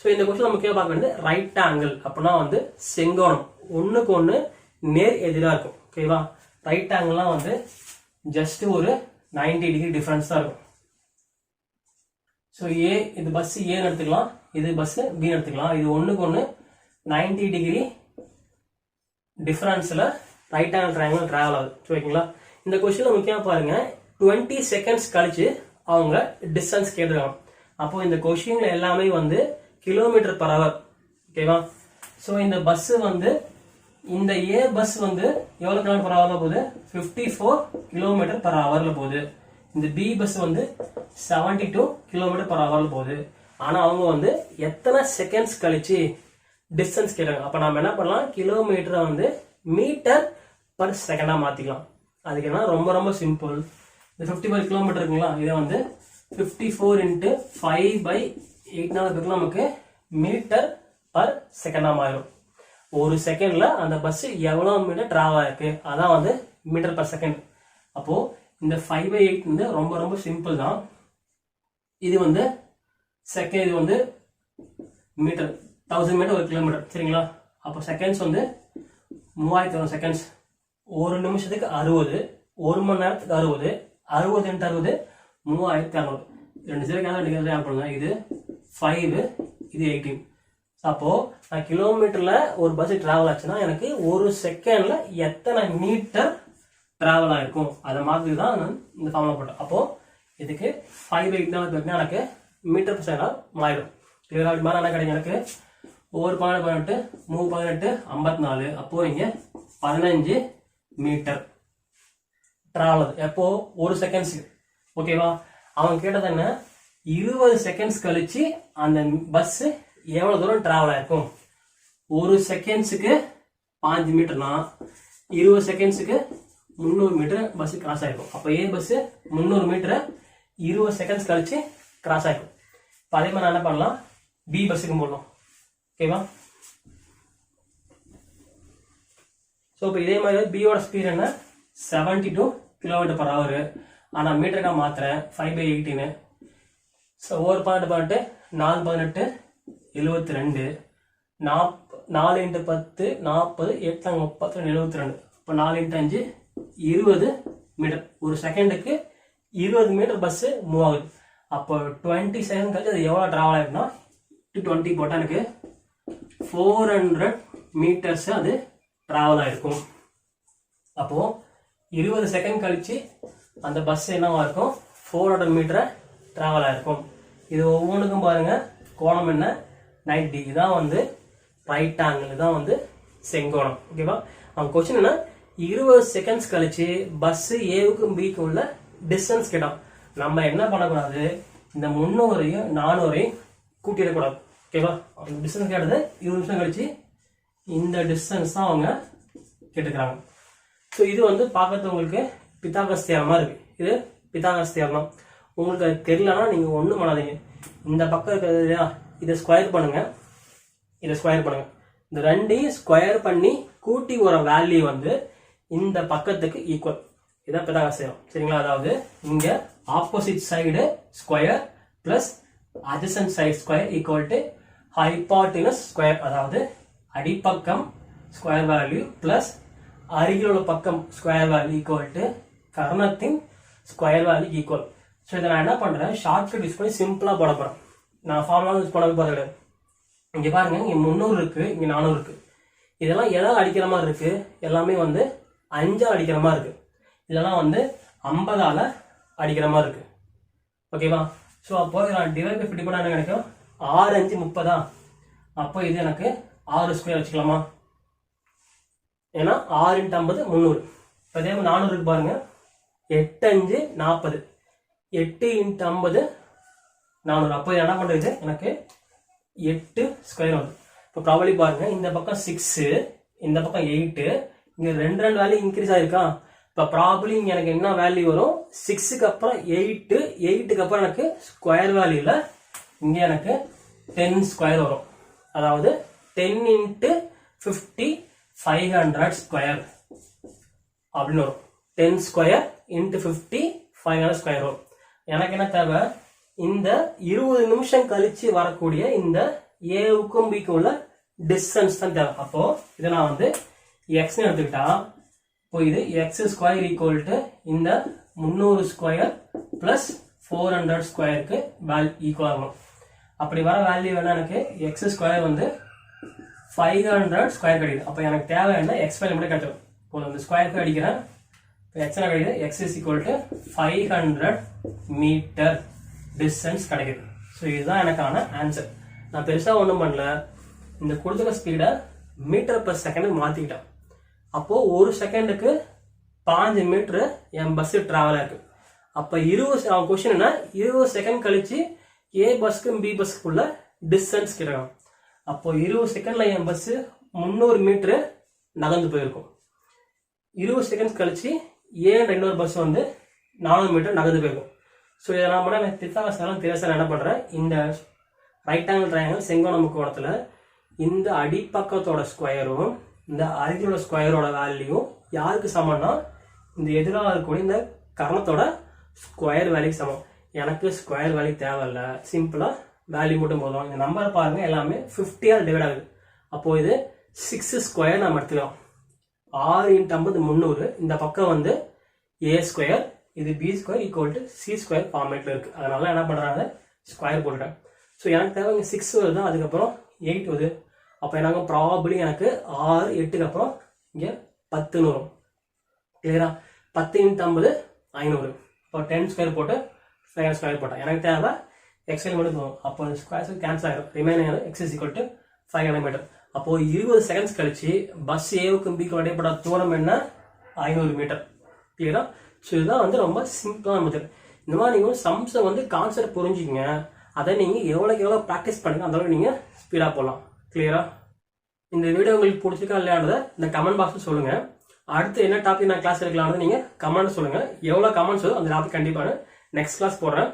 ஸோ இந்த கொஸ்டின் நம்ம முக்கியமாக பார்க்க வேண்டியது ரைட் ஆங்கிள். அப்படின்னா வந்து செங்கோணம் ஒண்ணுக்கு ஒண்ணு நேர் எதிராக இருக்கும். ஓகேவா? ரைட் ஆங்கிள்லாம் வந்து ஜஸ்ட் ஒரு 90 டிகிரி டிஃபரன்ஸ் தான் இருக்கும். ஸோ இது பஸ் ஏன்னு எடுத்துக்கலாம், இது பஸ் பி எடுத்துக்கலாம். இது ஒண்ணுக்கு ஒண்ணு 90 டிகிரி டிஃபரன்ஸ்ல ரைட் ஆங்கிள் ட்ரையாங்கிள் டிராவல் ஆகுது. ஓகேங்களா? இந்த கொஸ்டின்ல முக்கியமா பாருங்க 20 செகண்ட்ஸ் கழிச்சு அவங்க டிஸ்டன்ஸ் கேட்டிருக்காங்க. அப்போ இந்த கொஸ்டின்ல எல்லாமே வந்து கிலோமீட்டர் பர் ஹவர். ஓகேவா? ஸோ இந்த பஸ் வந்து இந்த ஏ பஸ் வந்து எவ்வளவு கிலோமீட்டர் பர் ஹவர்ல போகுது? 54 கிலோமீட்டர் பர் ஹவர்ல போகுது. இந்த பி பஸ் வந்து 72 கிலோமீட்டர் பர் ஹவர்ல போகுது. ஆனா அவங்க வந்து எத்தனை செகண்ட்ஸ் கழிச்சு டிஸ்டன்ஸ் கேட்டாங்க. அப்ப நம்ம என்ன பண்ணலாம்? கிலோமீட்டரை வந்து மீட்டர் பர் செகண்டா மாத்திக்கலாம். அதுக்கு என்ன ரொம்ப ரொம்ப சிம்பிள். இந்த 54 கிலோமீட்டர் இருக்குங்களா, இதை வந்து 54 இன்ட்டு 5/8 நமக்கு மீட்டர் பர் செகண்டா மாறும். ஒரு செகண்ட்ல அந்த பஸ் எவ்வளவு மீட்டர் டிராவல் ஆயிருக்கு, அதான் வந்து மீட்டர் பர் செகண்ட். அப்போ இந்த 5/8 வந்து ரொம்ப ரொம்ப சிம்பிள் தான். இது வந்து செகண்ட், இது வந்து மீட்டர், 1000 மீட்டர் ஒரு கிலோமீட்டர். சரிங்களா? அப்போ செகண்ட்ஸ் வந்து 3000 செகண்ட்ஸ். ஒரு நிமிஷத்துக்கு 60, ஒரு மணி நேரத்துக்கு 60, 60 இன்ட்டு 60 3600. ரெண்டு சேரும் ஆட் பண்ணுங்க. இது 5, இது 18. அப்போ நான் கிலோமீட்டர்ல ஒரு பஸ் டிராவல் ஆச்சுன்னா எனக்கு ஒரு செகண்ட்ல எத்தனை மீட்டர் டிராவல் ஆயிருக்கும், அதை மாதிரி தான் நான் இந்த ஃபார்முலா போட்டேன். அப்போ இதுக்கு 5/8 எனக்கு மீட்டர் பர் செகண்ட் மாறிடும். அப்படி மாதிரி என்ன கிடைக்கும் எனக்கு? ஒவ்வொரு 18, 3 18 54. அப்போ இங்க 15 மீட்டர் டிராவல் ஆகுது. எப்போ? ஒரு செகண்ட்ஸுக்கு. ஓகேவா? அவங்க கேட்டது என்ன? 20 செகண்ட்ஸ் கழிச்சு அந்த பஸ் எவ்வளவு தூரம் டிராவல் ஆயிருக்கும். ஒரு செகண்ட்ஸுக்கு 5 மீட்டர்னா 20 செகண்ட்ஸுக்கு 300 மீட்டர் பஸ் கிராஸ் ஆயிருக்கும். அப்போ ஏ பஸ் 300 மீட்டரை 20 செகண்ட்ஸ் கழிச்சு கிராஸ் ஆயிருக்கும். இப்போ அதே மாதிரி என்ன பண்ணலாம்? பி பஸ்ஸுக்கு போடலாம். ஓகேவா? ஸோ இப்போ இதே மாதிரி பியோட ஸ்பீட் என்ன? 72 கிலோமீட்டர் பர் ஹவர். ஆனால் மீட்டருக்கா மாத்திரேன் 5/18. ஸோ ஒரு 18 4 18 72, 4 இன்ட்டு 10 40, 8 32 72. இப்போ 4 இன்ட்டு 5 20 மீட்டர். ஒரு செகண்டுக்கு 20 மீட்டர் பஸ் மூவ் ஆகுது. அப்போ 20 செகண்ட் கழிச்சு அது எவ்வளோ டிராவல் ஆயிருக்குன்னா 20 போட்டால் எனக்கு 400 மீட்டர்ஸ் அது டிராவல் ஆயிருக்கும். அப்போ 20 செகண்ட் கழிச்சு அந்த பஸ் என்னவா இருக்கும்? 400 மீட்டரை டிராவல் ஆயிருக்கும். இது ஒவ்வொன்றுக்கும் பாருங்க கோணம் என்ன? 90. இதான் வந்து ரைட் ஆங்கிள், இதான் வந்து செங்கோணம். ஓகேவா? அவங்க கொஸ்டின் என்ன? 20 செகண்ட்ஸ் கழிச்சு பஸ் ஏவுக்கும் பிக்கும் உள்ள டிஸ்டன்ஸ் கேட்டோம். நம்ம என்ன பண்ணக்கூடாது? இந்த 300ஐயும் 400ஐயும் கூட்டிடக்கூடாது. ஓகேவா? அவங்க டிஸ்டன்ஸ் கேட்டது 20 நிமிஷம் கழிச்சு இந்த டிஸ்டன்ஸ் தான் அவங்க கேட்டுக்கிறாங்க. ஸோ இது வந்து பார்க்கறது உங்களுக்கு பித்தாகரஸ் தியரமா இருக்கு. இது பித்தாகரஸ் தியரம். உங்களுக்கு அது தெரியலன்னா நீங்க ஒன்றும் பண்ணாதீங்க. இந்த பக்கம் இருக்கிறது இல்லையா, இதை ஸ்கொயர் பண்ணுங்க, இதை ஸ்கொயர் பண்ணுங்க. இந்த ரெண்டையும் ஸ்கொயர் பண்ணி கூட்டி வர வேல்யூ வந்து இந்த பக்கத்துக்கு ஈக்குவல். இதான் பித்தாகரஸ் தியரம். சரிங்களா? அதாவது இங்க opposite side square plus adjacent side square equal to hypotenuse square. அதாவது அடிப்பக்கம் ஸ்கொயர் வேல்யூ பிளஸ் அருகில் உள்ள பக்கம் ஸ்கொயர் வேல்யூ ஈக்குவல் டு கர்ணத்தின் ஸ்கொயர் வேல்யூ ஈக்குவல். ஸோ இதை நான் என்ன பண்றேன்? ஷார்ட்கட் யூஸ் பண்ணி சிம்பிளா போட போறேன். நான் ஃபார்முலா யூஸ் பண்ண போறது கிடையாது. இங்க பாருங்க, இங்க 300 இருக்கு, இங்க 400 இருக்கு. இதெல்லாம் எதாவது அடிக்கிற மாதிரி இருக்கு, எல்லாமே வந்து 5 அடிக்கிற மாதிரி இருக்கு. இதெல்லாம் வந்து 50 அடிக்கிற மாதிரி இருக்கு. ஓகேவா? ஸோ அப்போ நான் டிவைட் பை 50 பண்ணா என்ன கிடைக்கும்? 6 5 30. அப்போ இது எனக்கு 6 ஸ்கொயர் வச்சுக்கலாமா? ஏன்னா 6 இன்ட்டு 50 300. இப்போ இதே மாதிரி 400 இருக்கு பாருங்க, 8 5 40, 8 இன்ட்டு 50 400. அப்போ என்ன பண்றது? எனக்கு 8 ஸ்கொயர் வருது. இப்போ ப்ராபபிலி பாருங்க, இந்த பக்கம் 6, இந்த பக்கம் 8, இங்க 2 வேல்யூ இன்க்ரீஸ் ஆயிருக்கா. இப்போ ப்ராபபிலி இங்க எனக்கு என்ன வேல்யூ வரும்? 6க்கு அப்புறம் 8, 8க்கு அப்புறம் எனக்கு ஸ்கொயர் வேல்யூல இங்க எனக்கு 10 ஸ்கொயர் வரும். அதாவது 10 இன்ட்டு 50 500 ஸ்கொயர் அப்படின்னு வரும். 10 ஸ்கொயர் இன்ட்டு 50 500 ஸ்கொயர் வரும். எனக்கு என்ன தேவை? இந்த 20 நிமிஷம் கழிச்சு வரக்கூடிய இந்த ஏவுக்கும் பிக்கும் உள்ள டிஸ்டன்ஸ் தான் தேவை. அப்போ இதை நான் வந்து எக்ஸ் எடுத்துக்கிட்டா, இப்போ இது எக்ஸ் ஸ்கொயர் ஈக்குவல் டு இந்த 300 ஸ்கொயர் பிளஸ் 400 ஸ்கொயருக்கு ஈக்குவல் ஆகணும். அப்படி வர வேல்யூ வேணா எனக்கு எக்ஸ் ஸ்கொயர் வந்து 500 ஸ்கொயர் கிடைக்குது. அப்போ எனக்கு தேவை என்ன? எக்ஸ் வேல்யூ மட்டும் கிடைச்சிடும். இப்போ இந்த ஸ்கொயருக்கு அடிக்கிறேன், x என்ன கிடைக்குது x is equal to 500 metre distance கிடைக்குது. ஸோ இதுதான் எனக்கான ஆன்சர். நான் பெருசா ஒன்றும் பண்ணல, இந்த கொடுத்துக்க ஸ்பீடை மீட்டர் per செகண்ட் மாத்திக்கிட்டேன். அப்போ ஒரு செகண்டுக்கு 5 மீட்டர் என் பஸ் டிராவல் ஆயிருக்கு. அப்ப 20 கொஸ்டின் என்ன, 20 செகண்ட் கழிச்சு ஏ பஸ்க்கும் பி பஸ்க்குள்ள டிஸ்டன்ஸ் கிடைக்கும். அப்போ 20 செகண்ட்ல என் பஸ் 300 மீட்டர் நகர்ந்து போயிருக்கும். 20 செகண்ட் கழிச்சு ஏன் இன்னொரு பஸ் வந்து 400 மீட்டர் நகர்ந்து போயிருக்கும். ஸோ இதை நான் பண்ண எனக்கு பித்தாகரஸ் தெரியாத என்ன பண்றேன், இந்த ரைட் ஆங்கிள் ட்ரையாங்கிள் செங்கோண முக்கோணத்துல இந்த அடிப்பக்கத்தோட ஸ்கொயரும் இந்த அருகிலோட ஸ்கொயரோட வேல்யூ யாருக்கு சமம்னா இந்த எதிராக இருக்கக்கூடிய இந்த கரணத்தோட ஸ்கொயர் வேல்யூக்கு சமம். எனக்கு ஸ்கொயர் வேல்யூ தேவையில்ல, சிம்பிளா வேல்யூ மட்டும் போதும். இந்த நம்பர் பாருங்க எல்லாமே 50 ஆல் டிவைட் ஆகுது. அப்போ இது 6 ஸ்கொயர் நம்ம எடுத்துக்கலாம். 6 × 50 300. இந்த பக்கம் வந்து a ஸ்கொயர், இது b square equal to c square ஃபார்மேட்ல இருக்கு. அதனால என்ன பண்றாங்க, ஸ்கொயர் போட்டுட்டேன். ஸோ எனக்கு தேவை 6 வருது, அதுக்கப்புறம் 8 வருது. அப்போ எனக்கு ப்ராபபிளி எனக்கு 6 8க்கு அப்புறம் இங்கே 10 வரும். கிளியரா? 10 × 50 500. இப்போ 10 ஸ்கொயர் போட்டு 5 ஸ்கொயர் போட்டேன். எனக்கு தேவை எக்ஸ்எல் மட்டும் போகும். அப்போ ஸ்கொயர் கேன்சல் ஆகிடும். Remaining X is equal to 500 metre. அப்போ 20 செகண்ட்ஸ் கழிச்சு பஸ் ஏவுக்கும் பிக்கும் இடைப்பட்ட தூரம் என்ன, 500 மீட்டர். கிளியரா? ஸோ இதுதான் வந்து ரொம்ப சிம்பிளான மெத்தட். இந்த மாதிரி நீங்கள் சம்ஸை வந்து கான்செப்ட் புரிஞ்சுக்கிங்க. அதை நீங்கள் எவ்வளோக்கு எவ்வளோ ப்ராக்டிஸ் பண்ணுங்க, அந்த அளவுக்கு நீங்கள் ஸ்பீடாக போகலாம். கிளியரா? இந்த வீடியோ உங்களுக்கு பிடிச்சிருக்கா இல்லையானதை இந்த கமெண்ட் பாக்ஸில் சொல்லுங்க. அடுத்து என்ன டாபிக் நான் கிளாஸ் எடுக்கலாம்னு நீங்கள் கமெண்ட் சொல்லுங்க. எவ்வளோ கமெண்ட்ஸ் வரும் அந்த டாபிக் கண்டிப்பாக நெக்ஸ்ட் கிளாஸ் போடுறேன்.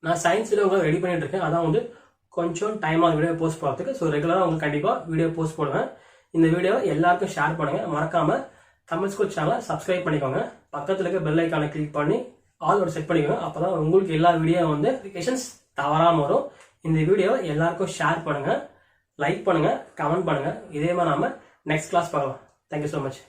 நான் சயின்ஸ் வீடியோ உங்களுக்கு ரெடி பண்ணிட்டு இருக்கேன். அதான் வந்து கொஞ்சம் டைமாக வீடியோ போஸ்ட் போகிறதுக்கு. ஸோ ரெகுலராக உங்களுக்கு கண்டிப்பாக வீடியோ போஸ்ட் போடுவேன். இந்த வீடியோ எல்லாருக்கும் ஷேர் பண்ணுங்க. மறக்காம தமிழ் ஸ்கூல் சேனலை சப்ஸ்கிரைப் பண்ணிக்கோங்க. பக்கத்தில் இருக்க பெல் ஐக்கானை கிளிக் பண்ணி ஆலோட செட் பண்ணிக்கோங்க. அப்போதான் உங்களுக்கு எல்லா வீடியோ வந்து நோட்டிஃபிகேஷன்ஸ் தவறாமல் வரும். இந்த வீடியோவை எல்லாருக்கும் ஷேர் பண்ணுங்க, லைக் பண்ணுங்க, கமெண்ட் பண்ணுங்க. இதே மாதிரி நாம நெக்ஸ்ட் கிளாஸ் பார்க்கலாம். Thank you so much.